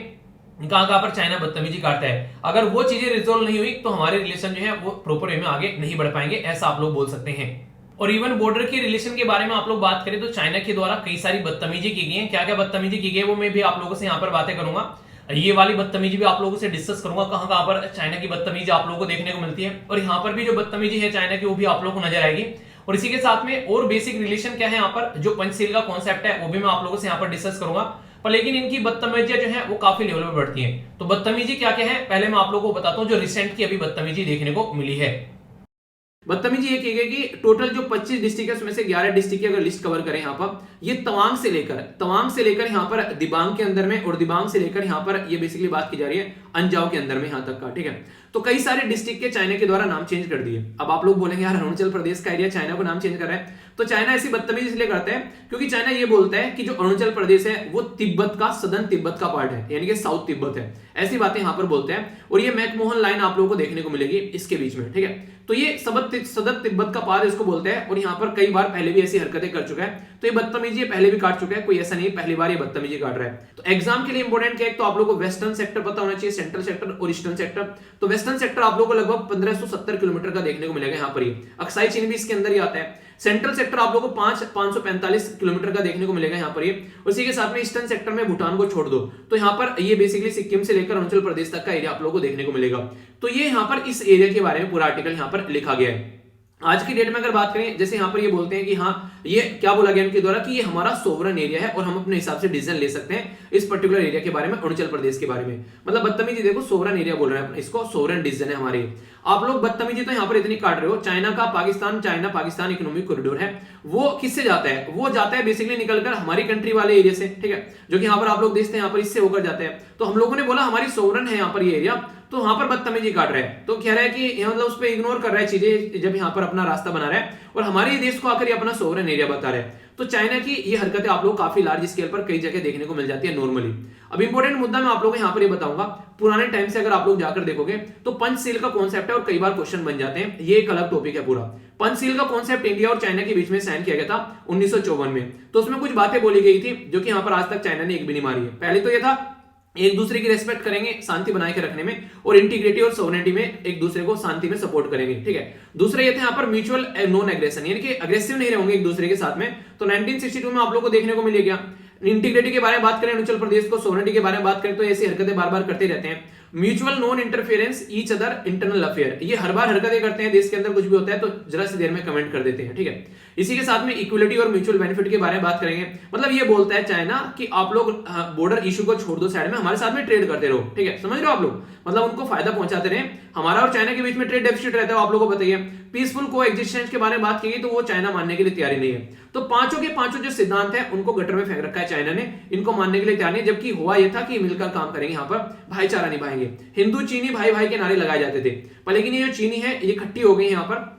कहां पर चाइना बदतमीजी काटता है। अगर वो चीजें रिजोल्व नहीं हुई तो हमारे रिलेशन जो है वो प्रॉपर वे में आगे नहीं बढ़ पाएंगे, ऐसा आप लोग बोल सकते हैं। और इवन बॉर्डर की रिलेशन के बारे में आप लोग बात करें तो चाइना के द्वारा कई सारी बदतमीजी की गई है। क्या क्या बदतमीजी की गई है वो मैं भी आप लोगों से यहाँ पर बातें करूंगा। ये वाली बदतमीजी भी आप लोगों से डिस्कस करूंगा, कहां पर चाइना की बदतमीजी आप लोगों को देखने को मिलती है, और यहाँ पर भी जो बदतमीजी है चाइना की वो भी आप लोगों को नजर आएगी। और इसी के साथ में और बेसिक रिलेशन क्या है यहाँ पर, जो पंचशील का कॉन्सेप्ट है वो भी मैं आप लोगों से यहाँ पर डिस्कस करूंगा। पर लेकिन इनकी बदतमीजियां जो है वो काफी लेवल पर बढ़ती हैं। तो बदतमीजी क्या क्या है पहले मैं आप लोगों को बताता हूँ, जो रिसेंट की अभी बदतमीजी देखने को मिली है। बदतमीजी ये की गई कि टोटल जो 25 डिस्ट्रिक्ट है उसमें से 11 डिस्ट्रिक्ट की अगर लिस्ट कवर करें यहाँ पर, ये तवांग से लेकर यहाँ पर दिबांग के अंदर में, और दिबांग से लेकर यहाँ पर ये बेसिकली बात की जा रही है अंजाव के अंदर में यहाँ तक का, ठीक है। तो कई सारे डिस्ट्रिक्ट के चाइना के द्वारा नाम चेंज कर दिए। अब आप लोग बोलेंगे यार अरुणाचल प्रदेश का एरिया चाइना को नाम चेंज कर रहा है, तो चाइना ऐसी बदतमीजी इसलिए करता है क्योंकि चाइना ये बोलता है कि जो अरुणाचल प्रदेश है वो तिब्बत का, सदर्न तिब्बत का पार्ट है, यानी कि साउथ तिब्बत है। ऐसी बातें यहां पर बोलते हैं। और ये मैकमोहन लाइन आप लोगों को देखने को मिलेगी इसके बीच में, ठीक है। तो ये सदर तिब्बत का पार इसको बोलते हैं, और यहाँ पर कई बार पहले भी ऐसी हरकतें कर चुका है। तो ये बदतमीजी पहले भी काट चुका है, कोई ऐसा नहीं पहली बार ये बदतमीजी काट रहा है। तो एग्जाम के लिए इंपॉर्टेंट क्या है, तो आप लोगों को वेस्टर्न सेक्टर पता होना चाहिए, सेंट्रल सेक्टर और ईस्टर्न सेक्टर। तो वेस्टर्न सेक्टर आप लोगों को लगभग 1570 किलोमीटर का देखने को मिलेगा यहाँ पर। ये अक्साई चीन भी इसके अंदर ही आता है। सेंट्रल सेक्टर आप लोगों को 545 किलोमीटर का देखने को मिलेगा यहाँ पर ये। उसी के साथ में ईस्टर्न सेक्टर में भूटान को छोड़ दो तो यहाँ पर ये बेसिकली सिक्किम से लेकर अरुणाचल प्रदेश तक का एरिया आप लोगों को देखने को मिलेगा। तो ये यहाँ पर इस एरिया के बारे में पूरा आर्टिकल यहाँ पर लिखा गया है। आज की डेट में अगर बात करें, जैसे यहाँ पर ये बोलते हैं कि हाँ ये क्या बोला गया इनके द्वारा कि ये हमारा सोवरन एरिया है और हम अपने हिसाब से डिसीजन ले सकते हैं इस पर्टिकुलर एरिया के बारे में, अरुणाचल प्रदेश के बारे में। मतलब बदतमीजी देखो, सोवरन एरिया बोल रहे हैं, इसको सोवरन डिसीजन है हमारे। आप लोग बदतमीजी तो यहाँ पर इतनी काट रहे हो। चाइना पाकिस्तान इकोनॉमिक कॉरिडोर है, वो किससे जाता है? वो जाता है बेसिकली निकलकर हमारी कंट्री वाले एरिया से, ठीक है, जो कि यहाँ पर आप लोग देखते हैं यहाँ पर इससे होकर जाते हैं। तो हम लोगों ने बोला हमारी सोवरन है यहाँ पर ये एरिया, तो वहां पर बदतमीजी काट रहा है। तो कह रहा है कि यहाँ मतलब उस पर इग्नोर कर रहा है चीजें, जब यहाँ पर अपना रास्ता बना रहा है और हमारे देश को आकर ये अपना सोवरन एरिया बता रहा है। तो चाइना की ये हरकतें आप लोग काफी लार्ज स्केल पर कई जगह देखने को मिल जाती है नॉर्मली। अब इंपॉर्टेंट मुद्दा मैं आप लोगों को यहाँ पर ये बताऊंगा, पुराने टाइम से अगर आप लोग जाकर देखोगे तो पंचशील का कॉन्सेप्ट है और कई बार क्वेश्चन बन जाते हैं, ये एक अलग टॉपिक है पूरा। पंचशील का कॉन्सेप्ट इंडिया और चाइना के बीच में साइन किया गया था 1954 में। तो उसमें कुछ बातें बोली गई थी जो कि यहाँ पर आज तक चाइना ने एक भी नहीं मारी है। पहले तो ये था एक दूसरे की रेस्पेक्ट करेंगे शांति बनाए के रखने में, और इंटीग्रिटी और सोवरेनिटी में एक दूसरे को शांति में सपोर्ट करेंगे, ठीक है। दूसरा ये था यहाँ पर म्यूचुअल नॉन एग्रेशन, यानी कि अग्रेसिव नहीं रहेंगे एक दूसरे के साथ में। तो 1962 में आप लोग को देखने को मिलेगा। इंटीग्रिटी के बारे में बात करें अरुणाचल प्रदेश को, सोवरेनिटी के बारे में बात करें तो ऐसी हरकतें बार बार करते रहते हैं। Mutual non interference each other internal affair, ये हर बार हरकतें करते हैं, देश के अंदर कुछ भी होता है तो जरा सी देर में कमेंट कर देते हैं, ठीक है। इसी के साथ में इक्वलिटी और म्यूचुअल बेनिफिट के बारे में बात करेंगे। मतलब ये बोलता है चाइना कि आप लोग बॉर्डर इशू को छोड़ दो साइड में, हमारे साथ में ट्रेड करते रहो, ठीक है, समझ रहे हो आप लोग, मतलब उनको फायदा पहुंचाते रहे। हमारा और चाइना के बीच में ट्रेड डेफिसिट रहता है, आप लोगों को बताइए। पीसफुल को एग्जिस्टेंस के बारे में बात की गई तो वो चाइना मानने के लिए तैयारी नहीं है। तो पांचों के पांचों जो सिद्धांत है उनको गटर में फेंक रखा है चाइना ने, इनको मानने के लिए तैयार नहीं। जबकि हुआ यह था कि मिलकर काम करेंगे, यहाँ पर भाईचारा निभाएंगे। हिंदू चीनी भाई भाई के नारे लगाए जाते थे, पर लेकिन ये जो चीनी है ये खट्टी हो गई यहाँ पर,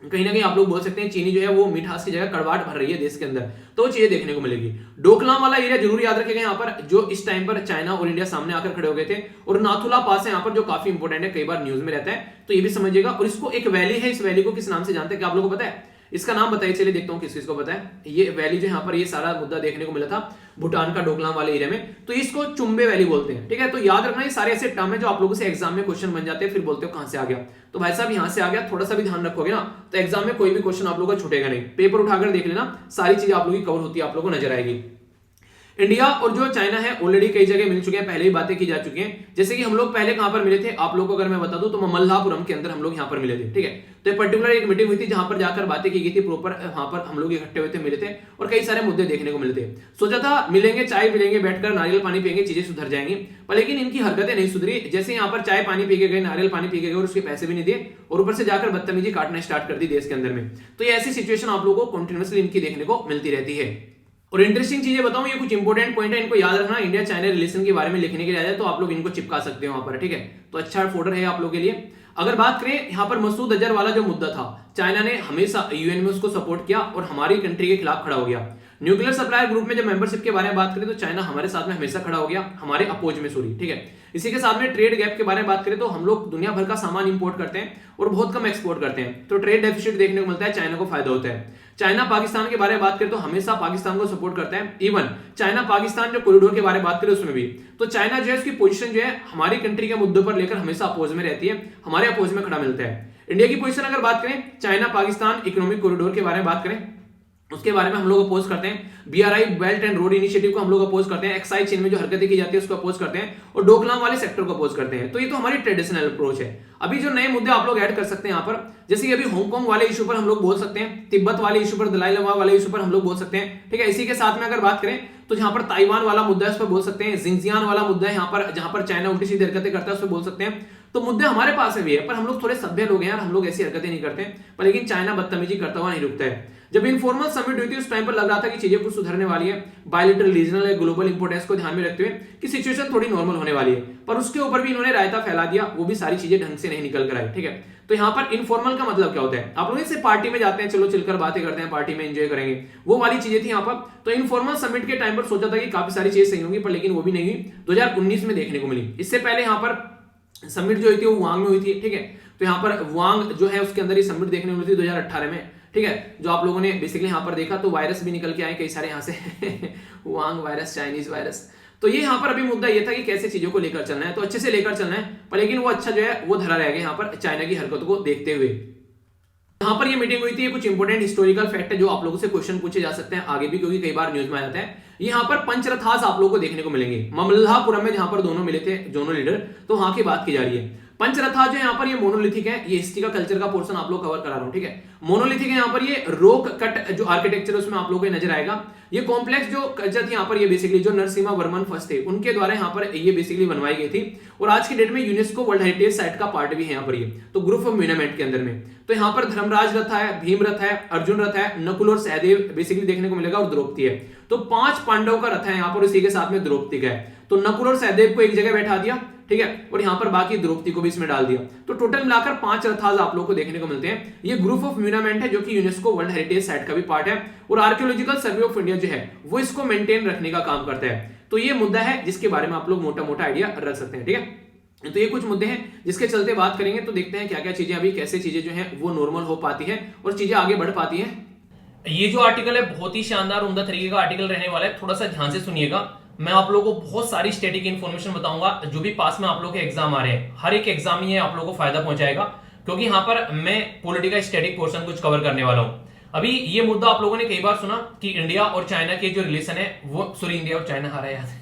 कहीं ना कहीं आप लोग बोल सकते हैं चीनी जो है वो मिठास की जगह कड़वाहट भर रही है देश के अंदर। तो वो चीजें देखने को मिलेगी। डोकलाम वाला एरिया जरूर याद रखेगा यहाँ पर, जो इस टाइम पर चाइना और इंडिया सामने आकर खड़े हो गए थे। और नाथुला पास है यहाँ पर, जो काफी इंपॉर्टेंट है, कई बार न्यूज में रहता है, तो ये भी समझिएगा। और इसको एक वैली है, इस वैली को किस नाम से जानते हैं क्या आप लोगों को पता है? इसका नाम बताइए, चलिए देखता हूँ किस किस को पता है। ये वैली जो यहाँ पर ये सारा मुद्दा देखने को मिला था भूटान का डोकलाम वाले एरिया में, तो इसको चुम्बे वैली बोलते हैं, ठीक है। तो याद रखना ये सारे ऐसे टर्म है जो आप लोगों से एग्जाम में क्वेश्चन बन जाते हैं, फिर बोलते हो कहां से आ गया। तो भाई साहब यहाँ से आ गया, थोड़ा सा भी ध्यान रखोगे ना तो एग्जाम में कोई भी क्वेश्चन आप लोगों का छूटेगा नहीं। पेपर उठाकर देख लेना, सारी चीजें आप लोगों की कवर होती है, आप लोगों को नजर आएगी। इंडिया और जो चाइना है ऑलरेडी कई जगह मिल चुके हैं, पहले ही बातें की जा चुकी हैं। जैसे कि हम लोग पहले कहां पर मिले थे, आप लोगों को अगर मैं बता दूं तो ममल्लापुरम के अंदर हम लोग यहां पर मिले थे, ठीक है। तो एक पर्टिकुलर एक मीटिंग हुई थी जहां पर जाकर बातें की गई थी, प्रॉपर वहां पर हम लोग इकट्ठे हुए थे, मिले थे और कई सारे मुद्दे देखने को मिले थे। सोचा था मिलेंगे, चाय पिलेंगे, बैठकर नारियल पानी पिएंगे, चीजें सुधर जाएंगी, पर लेकिन इनकी हरकतें नहीं सुधरी। जैसे यहाँ पर चाय पानी पी के गए, नारियल पानी पी के गए और उसके पैसे भी नहीं दिए और ऊपर से जाकर बदतमीजी काटना स्टार्ट कर दी देश के अंदर में। तो ये ऐसी सिचुएशन आप लोगों को कंटिन्यूअसली इनकी देखने को मिलती रहती है। और इंटरेस्टिंग चीजें बताऊं, ये कुछ इंपॉर्टेंट पॉइंट है, इनको याद रखना। इंडिया चाइना रिलेशन के बारे में लिखने के लिए आ जाए तो आप लोग इनको चिपका सकते हो वहां पर, ठीक है। तो अच्छा फोल्डर है आप लोगों के लिए। अगर बात करें यहाँ पर मसूद अजहर वाला जो मुद्दा था, चाइना ने हमेशा यूएन में उसको सपोर्ट किया और हमारी कंट्री के खिलाफ खड़ा हो गया। न्यूक्लियर सप्लायर ग्रुप में जब मेंबरशिप के बारे में बात करें तो चाइना हमारे साथ में हमेशा खड़ा हो गया, हमारे अपोज में, सॉरी, ठीक है। इसी के साथ में ट्रेड गैप के बारे में बात करें तो हम लोग दुनिया भर का सामान इंपोर्ट करते हैं और बहुत कम एक्सपोर्ट करते हैं, तो ट्रेड डेफिसिट देखने को मिलता है, चाइना को फायदा होता है। चाइना पाकिस्तान के बारे में बात करें तो हमेशा पाकिस्तान को सपोर्ट करता है। इवन चाइना पाकिस्तान जो कॉरिडोर के बारे में बात करें उसमें भी, तो चाइना जो है उसकी पोजीशन जो है हमारी कंट्री के मुद्दों पर लेकर हमेशा अपोज में रहती है, हमारे अपोज में खड़ा मिलता है। इंडिया की पोजीशन अगर बात करें, चाइना पाकिस्तान इकोनॉमिक कॉरिडोर के बारे में बात करें, उसके बारे में हम लोग अपोज करते हैं। BRI belt and road initiative को हम लोग अपोज करते हैं, एक्साइज चेन में जो हरकतें की जाती है उसको अपोज करते हैं और डोकलाम वाले सेक्टर को अपोज करते हैं। तो ये तो हमारी ट्रेडिशनल अप्रोच है। अभी जो नए मुद्दे आप लोग ऐड कर सकते हैं यहाँ पर, जैसे कि अभी हांगकांग वाले इशू पर हम लोग बोल सकते हैं, तिब्बत वाले इशू पर, दलाई लामा वाले इशू पर हम लोग बोल सकते हैं, ठीक है। इसी के साथ में अगर बात करें तो जहां पर ताइवान वाला मुद्दा है उस पर बोल सकते हैं, जिंजियान वाला मुद्दा है यहाँ पर जहां पर चाइना उल्टी सीधी हरकतें करता है उस पर बोल सकते हैं। तो मुद्दे हमारे पास भी है, पर हम लोग थोड़े सभ्य लोग हैं यार, हम लोग ऐसी हरकतें नहीं करते, पर लेकिन चाइना बदतमीजी करता हुआ नहीं रुकता है। जब इनफॉर्मल समिट हुई थी उस टाइम पर लग रहा था कि चीजें कुछ सुधरने वाली है, बायलैटरल रीजनल या ग्लोबल इंपोर्टेंस को ध्यान में रखते हुए कि सिचुएशन थोड़ी नॉर्मल होने वाली है, पर उसके ऊपर भी इन्होंने रायता फैला दिया, वो भी सारी चीजें ढंग से नहीं निकल कर आई, ठीक है। तो यहाँ पर इनफॉर्मल का मतलब क्या होता है, आप लोग इससे पार्टी में जाते हैं, चलो चिलकर बातें करते हैं, पार्टी में एंजॉय करेंगे, वो वाली चीजें थी यहाँ पर। तो इनफॉर्मल समिट के टाइम पर सोचा था कि काफी सारी चीजें सही होंगी, पर लेकिन वो भी नहीं हुई, 2019 में देखने को मिली। इससे पहले यहाँ पर समिट जो हुई थी वो वांग में हुई थी, ठीक है। तो यहाँ पर वांग जो है उसके अंदर ही समिट देखने को मिली थी 2018 में, ठीक है। जो आप लोगों ने बेसिकली यहाँ पर देखा तो वायरस भी निकल के आए कई सारे यहाँ से वांग वायरस, चाइनीज वायरस। तो ये यहाँ पर अभी मुद्दा ये था कि कैसे चीजों को लेकर चलना है, तो अच्छे से लेकर चलना है, पर लेकिन वो अच्छा जो है वो धरा रह गया यहाँ पर चाइना की हरकतों को देखते हुए। यहाँ पर ये मीटिंग हुई थी, कुछ इंपोर्टेंट हिस्टोरिकल फैक्ट है जो आप लोगों से क्वेश्चन पूछे जा सकते हैं आगे भी, क्योंकि कई बार न्यूज में आ जाता है। यहाँ पर पंचरथास आप लोगों को देखने को मिलेंगे, ममल्लापुरम में जहां पर दोनों मिले थे, दोनों लीडर, तो वहां की बात की जा रही है। पंचरथा जो यहाँ पर ये मोनोलिथिक है, ये हिस्ट्री का कल्चर का पोर्शन आप लोग कवर करा रहा हूं, ठीक है। मोनोलिथिक है यहाँ पर, ये रॉक कट जो आर्किटेक्चर उसमें आप लोगों को नजर आएगा। ये कॉम्प्लेक्स जो कल्चर थी यहाँ पर, ये बेसिकली जो नरसिम्हा वर्मन फर्स्ट थे उनके द्वारा यहाँ पर ये बेसिकली बनवाई गई थी और आज की डेट में यूनेस्को वर्ल्ड हेरिटेज साइट का पार्ट भी है यहाँ पर ये, तो ग्रुप ऑफ मोन्यूमेंट के अंदर में। तो यहाँ पर धर्मराज रथ है, भीम रथ है, अर्जुन रथ है, नकुल और सहदेव बेसिकली देखने को मिलेगा और द्रौपदी है। तो 5 पांडव का रथ है यहाँ पर, इसी के साथ में द्रौपदी का है। तो नकुल और सहदेव को एक जगह बैठा दिया, ठीक है, और यहाँ पर बाकी द्रौपदी को भी इसमें डाल दिया। तो टोटल मिलाकर 5 रथाज आप लोगों को देखने को मिलते हैं। ये ग्रुप ऑफ मोन्यूमेंट है जो कि यूनेस्को वर्ल्ड हेरिटेज साइट का भी पार्ट है और आर्कियोलॉजिकल सर्वे ऑफ इंडिया जो है वो इसको मेंटेन रखने का काम करता है। तो ये मुद्दा है जिसके बारे में आप लोग मोटा मोटा आइडिया रख सकते हैं, ठीक है। तो ये कुछ मुद्दे हैं जिसके चलते बात करेंगे, तो देखते हैं क्या क्या चीजें अभी कैसे चीजें जो है वो नॉर्मल हो पाती है और चीजें आगे बढ़ पाती है। ये जो आर्टिकल है बहुत ही शानदार उम्दा तरीके का आर्टिकल रहने वाला है, थोड़ा सा ध्यान से सुनिएगा। मैं आप लोगों को बहुत सारी स्टैटिक इन्फॉर्मेशन बताऊंगा जो भी पास में आप लोगों के एग्जाम आ रहे हैं, हर एक एग्जाम में ये आप लोगों को फायदा पहुंचाएगा, क्योंकि यहाँ पर मैं पॉलिटिकल स्टैटिक पोर्शन कुछ कवर करने वाला हूँ। अभी ये मुद्दा आप लोगों ने कई बार सुना कि इंडिया और चाइना के जो रिलेशन है वो, सॉरी इंडिया और चाइना हारा याद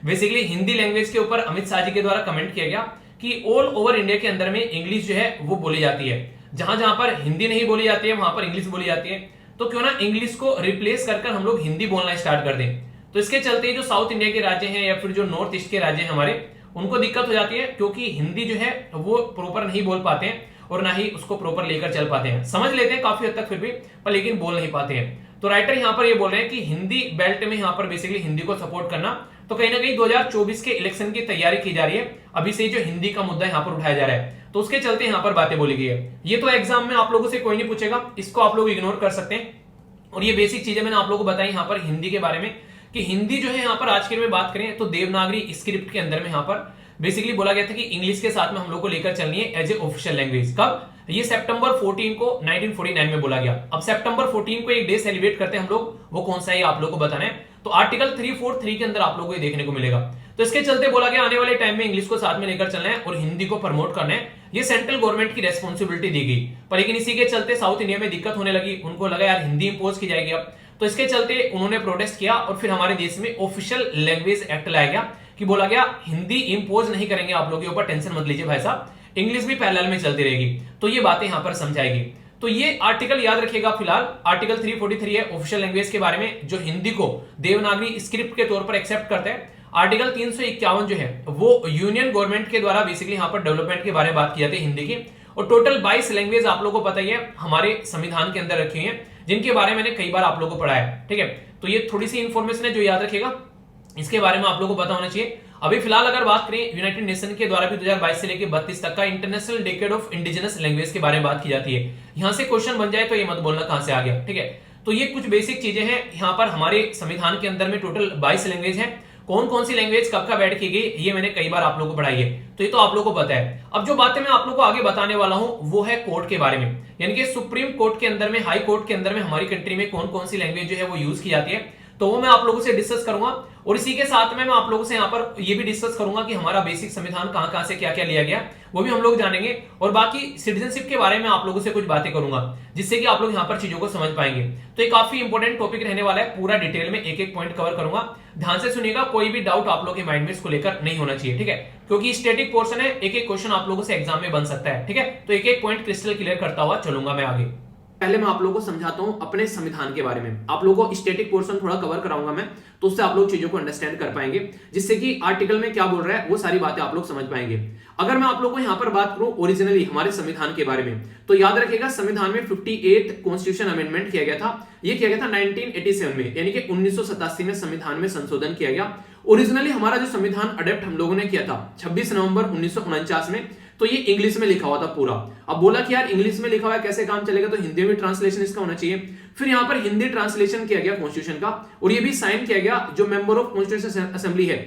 बेसिकली हिंदी लैंग्वेज के ऊपर अमित शाह जी के द्वारा कमेंट किया गया कि ऑल ओवर इंडिया के अंदर में इंग्लिश जो है वो बोली जाती है, जहां जहां पर हिंदी नहीं बोली जाती है वहां पर इंग्लिश बोली जाती है, तो क्यों ना इंग्लिश को रिप्लेस कर हम लोग हिंदी बोलना स्टार्ट कर दें। तो इसके चलते जो साउथ इंडिया के राज्य हैं या फिर जो नॉर्थ ईस्ट के राज्य हैं हमारे, उनको दिक्कत हो जाती है, क्योंकि हिंदी जो है वो प्रॉपर नहीं बोल पाते हैं और ना ही उसको प्रॉपर लेकर चल पाते हैं। समझ लेते हैं काफी हद तक फिर भी, पर लेकिन बोल नहीं पाते हैं। तो राइटर यहाँ पर ये बोल रहे हैं कि हिंदी बेल्ट में यहाँ पर बेसिकली हिंदी को सपोर्ट करना, तो कहीं ना कहीं 2024 के इलेक्शन की तैयारी की जा रही है, अभी से जो हिंदी का मुद्दा यहाँ पर उठाया जा रहा है, तो उसके चलते यहाँ पर बातें बोली गई है। ये तो एग्जाम में आप लोगों से कोई नहीं पूछेगा, इसको आप लोग इग्नोर कर सकते हैं। और ये बेसिक चीजें मैंने आप लोगों को बताई यहाँ पर हिंदी के बारे में, कि हिंदी जो है यहाँ पर आज के में बात करें तो देवनागरी स्क्रिप्ट के अंदर में यहाँ पर बेसिकली बोला गया था कि इंग्लिश के साथ में हम लोग को लेकर चलनी है एज ए ऑफिशियल लैंग्वेज। कब? ये सितंबर 14 को 1949 में बोला गया। अब सितंबर 14 को एक डे सेलिब्रेट करते हैं हम लोग, वो कौन सा है आप लोग को बताना है। तो आर्टिकल 343 के अंदर आप लोगों को ये देखने को मिलेगा। तो इसके चलते बोला गया आने वाले टाइम में इंग्लिश को साथ में लेकर चलना है और हिंदी को प्रमोट करना है, ये सेंट्रल गवर्नमेंट की रेस्पॉन्सिबिलिटी दी गई। पर लेकिन इसी के चलते साउथ इंडिया में दिक्कत होने लगी, उनको लगा यार हिंदी इंपोज की जाएगी अब, तो इसके चलते उन्होंने प्रोटेस्ट किया और फिर हमारे देश में ऑफिशियल लैंग्वेज एक्ट लाया गया कि बोला गया हिंदी इंपोज नहीं करेंगे आप लोगों के ऊपर, टेंशन मत लीजिए भाई साहब, इंग्लिश भी पैरेलल में चलती रहेगी। तो ये बातें यहां पर समझाएगी। तो ये आर्टिकल याद रखिएगा। फिलहाल आर्टिकल 343 है ऑफिशियल लैंग्वेज के बारे में, जो हिंदी को देवनागरी स्क्रिप्ट के तौर पर एक्सेप्ट करते हैं। आर्टिकल 351 जो है वो यूनियन गवर्नमेंट के द्वारा बेसिकली यहां पर डेवलपमेंट के बारे में बात की जाती है हिंदी की। और टोटल 22 लैंग्वेज आप लोगों को पता ही है हमारे संविधान के अंदर रखी हुई है, जिनके बारे में मैंने कई बार आप लोगों को पढ़ाया है। ठीक है, तो ये थोड़ी सी इंफॉर्मेशन है जो याद रखिएगा, इसके बारे में आप लोगों को पता होना चाहिए। अभी फिलहाल अगर बात करें यूनाइटेड नेशन के द्वारा भी 2022 से लेकर 32 तक का international decade of indigenous language के बारे में बात की जाती है। यहां से क्वेश्चन बन जाए तो ये मत बोलना कहां से आ गया। ठीक है, तो ये कुछ बेसिक चीजें हैं। यहां पर हमारे संविधान के अंदर में टोटल 22 लैंग्वेज है। कौन कौन सी लैंग्वेज कब कब ऐड की गई ये मैंने कई बार आप लोगों को पढ़ाई है, तो ये तो आप लोगों को पता है। अब जो बातें मैं आप लोगों को आगे बताने वाला हूं वो है कोर्ट के बारे में, यानी कि सुप्रीम कोर्ट के अंदर में, हाई कोर्ट के अंदर में हमारी कंट्री में कौन कौन सी लैंग्वेज जो है वो यूज की जाती है, तो वो मैं आप लोगों से डिस्कस करूंगा। और इसी के साथ में मैं आप लोगों से यहाँ पर ये भी डिस्कस करूंगा कि हमारा बेसिक संविधान कहां कहां से क्या क्या लिया गया, वो भी हम लोग जानेंगे। और बाकी सिटीजनशिप के बारे में आप लोगों से कुछ बातें करूंगा, जिससे कि आप लोग यहाँ पर चीजों को समझ पाएंगे। तो ये काफी इंपॉर्टेंट टॉपिक रहने वाला है, पूरा डिटेल में एक एक पॉइंट कवर करूंगा। ध्यान से सुनिएगा, कोई भी डाउट आप लोग के माइंड में इसको लेकर नहीं होना चाहिए। ठीक है, क्योंकि स्टैटिक पोर्शन है, एक एक क्वेश्चन आप लोगों से एग्जाम में बन सकता है। ठीक है, तो एक एक पॉइंट क्रिस्टल क्लियर करता हुआ चलूंगा मैं आगे। पहले मैं आप लोगों को समझाता हूं अपने संविधान के बारे में। आप लोगों को स्टैटिक पोर्शन थोड़ा कवर कराऊंगा मैं, तो उससे आप लोग चीजों को अंडरस्टैंड कर पाएंगे, जिससे कि आर्टिकल में क्या बोल रहा है वो सारी बातें आप लोग समझ पाएंगे। अगर मैं आप लोगों को यहां पर बात करूं ओरिजिनली हमारे संविधान के बारे में, तो याद रखिएगा संविधान में 58 कॉन्स्टिट्यूशन अमेंडमेंट किया गया था। ये किया गया था 1987 में, यानी कि 1987 में संविधान में संशोधन किया गया। ओरिजिनली हमारा जो संविधान अडेप्ट हम लोगों ने किया था 26 नवंबर 1949 में, तो ये इंग्लिश में लिखा हुआ था पूरा। अब बोला कि यार इंग्लिश में लिखा हुआ है कैसे काम चलेगा, तो हिंदी में ट्रांसलेशन इसका होना चाहिए। फिर यहाँ पर हिंदी ट्रांसलेशन किया गया कॉन्स्टिट्यूशन का, और ये भी साइन किया गया जो मेंबर ऑफ कॉन्स्टिट्यूशन असेंबली है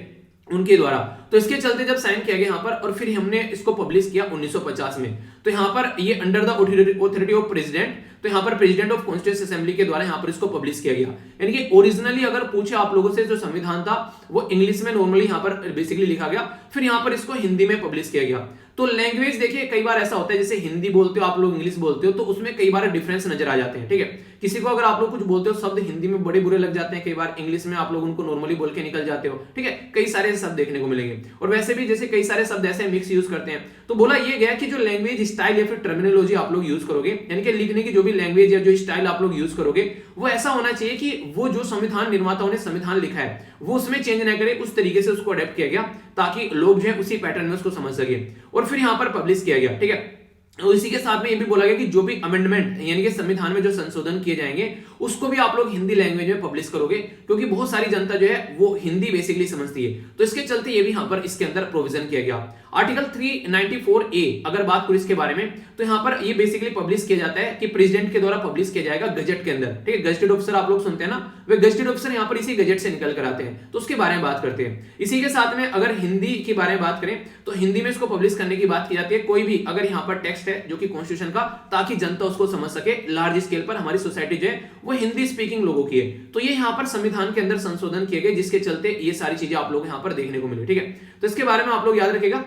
उनके द्वारा। तो इसके चलते जब साइन किया गया यहाँ पर, और फिर हमने इसको पब्लिश किया 1950 में, तो यहाँ पर ये under the authority of president, तो यहाँ पर प्रेसिडेंट ऑफ कॉन्स्टिट्यूशन असेंबली के द्वारा यहाँ पर इसको पब्लिश किया गया। यानी कि ओरिजिनली अगर पूछे आप लोगों से जो संविधान था वो इंग्लिश में नॉर्मली यहाँ पर बेसिकली लिखा गया, फिर यहाँ पर इसको हिंदी में पब्लिश किया गया। तो लैंग्वेज देखिए कई बार ऐसा होता है, जैसे हिंदी बोलते हो आप लोग, इंग्लिश बोलते हो, तो उसमें कई बार डिफरेंस नजर आ जाते हैं। ठीक है, किसी को अगर आप लोग कुछ बोलते हो शब्द हिंदी में बड़े बुरे लग जाते हैं, कई बार इंग्लिश में आप लोग उनको नॉर्मली बोल के निकल जाते हो। ठीक है, कई सारे शब्द देखने को मिलेंगे। और वैसे भी जैसे कई सारे शब्द ऐसे मिक्स यूज करते हैं, तो बोला ये गया कि जो लैंग्वेज स्टाइल या फिर टर्मिनोलॉजी आप लोग यूज करोगे, यानी कि लिखने की जो भी लैंग्वेज या जो स्टाइल आप लोग यूज करोगे, वो ऐसा होना चाहिए कि वो जो संविधान निर्माताओं ने संविधान लिखा है वो उसमें चेंज ना करे, उस तरीके से उसको अडेप्ट किया गया ताकि लोग जो है उसी पैटर्न में उसको समझ सके, और फिर यहाँ पर पब्लिश किया गया। ठीक है, और इसी के साथ में ये भी बोला गया कि जो भी अमेंडमेंट यानी कि संविधान में जो संशोधन किए जाएंगे उसको भी आप लोग हिंदी लैंग्वेज में पब्लिश करोगे, क्योंकि बहुत सारी जनता जो है वो हिंदी बेसिकली समझती है। तो इसके चलते ये भी यहाँ पर इसके अंदर प्रोविजन किया गया। आर्टिकल 394A अगर बात करूं इसके बारे में, तो यहाँ पर ये बेसिकली पब्लिश किया जाता है कि प्रेसिडेंट के द्वारा पब्लिश किया जाएगा गजट के अंदर। ठीक है, गजटेड ऑफिसर आप लोग सुनते हैं ना, वे गजटेड ऑफिसर यहाँ पर इसी गजट से निकल कर आते हैं, तो उसके बारे में बात करते हैं। इसी के साथ में अगर हिंदी के बारे में बात करें तो हिंदी में इसको पब्लिश करने की बात की जाती है। कोई भी अगर यहाँ पर टेक्स्ट है जो कि कॉन्स्टिट्यूशन का, ताकि जनता उसको समझ सके, लार्ज स्केल पर हमारी सोसाइटी जो है वो हिंदी स्पीकिंग लोगों की है। तो ये यहाँ पर संविधान के अंदर संशोधन किए गए, जिसके चलते ये सारी चीजें आप लोग यहाँ पर देखने को मिली। ठीक है, तो इसके बारे में आप लोग याद रखिएगा,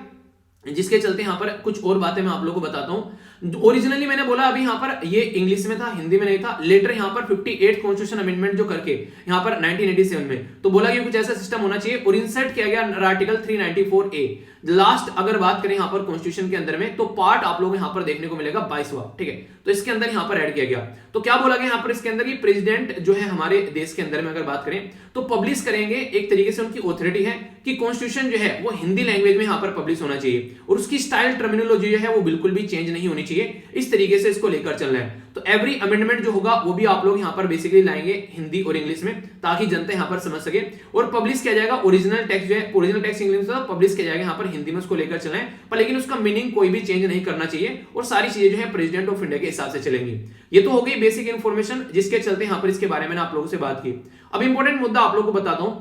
जिसके चलते यहाँ पर कुछ और बातें मैं आप लोगों को बताता हूं। ओरिजिनली मैंने बोला अभी यहाँ पर ये इंग्लिश में था, हिंदी में नहीं था। लेटर यहाँ पर 58 कॉन्स्टिट्यूशन अमेंडमेंट जो करके यहाँ पर 1987 में, तो बोला कि कुछ ऐसा सिस्टम होना चाहिए, और इंसर्ट किया गया आर्टिकल 394A। लास्ट अगर बात करें यहाँ पर कॉन्स्टिट्यूशन के अंदर में, तो पार्ट आप लोग यहाँ पर देखने को मिलेगा 22वां। ठीक है, तो इसके अंदर यहाँ पर ऐड किया गया। तो क्या बोला गया यहाँ पर इसके अंदर कि प्रेसिडेंट जो है हमारे देश के अंदर में अगर बात करें तो पब्लिश करेंगे, एक तरीके से उनकी ऑथोरिटी है कि कॉन्स्टिट्यूशन जो है वो हिंदी लैंग्वेज में यहाँ पर पब्लिश होना चाहिए, और उसकी स्टाइल टर्मिनोलॉजी जो है वो बिल्कुल भी चेंज नहीं होनी चाहिए। इस तरीके से इसको लेकर चलना है। तो एवरी अमेंडमेंट जो होगा वो भी आप लोग यहाँ पर बेसिकली लाएंगे हिंदी और इंग्लिश में, ताकि जनता यहाँ पर समझ सके, और पब्लिश किया जाएगा। ओरिजिनल टेक्स्ट जो है, ओरिजिनल टेक्स्ट इंग्लिश में पब्लिश किया जाएगा यहाँ पर हिंदी में, उसको लेकर चलना है, पर लेकिन उसका मीनिंग कोई भी चेंज नहीं करना चाहिए, और सारी चीजें जो है प्रेसिडेंट ऑफ इंडिया के हिसाब से चलेंगी। ये तो हो गई बेसिक इन्फॉर्मेशन, जिसके चलते यहाँ पर इसके बारे में आप लोगों से बात की। अब इंपॉर्टेंट मुद्दा आप लोगों को बताता हूं,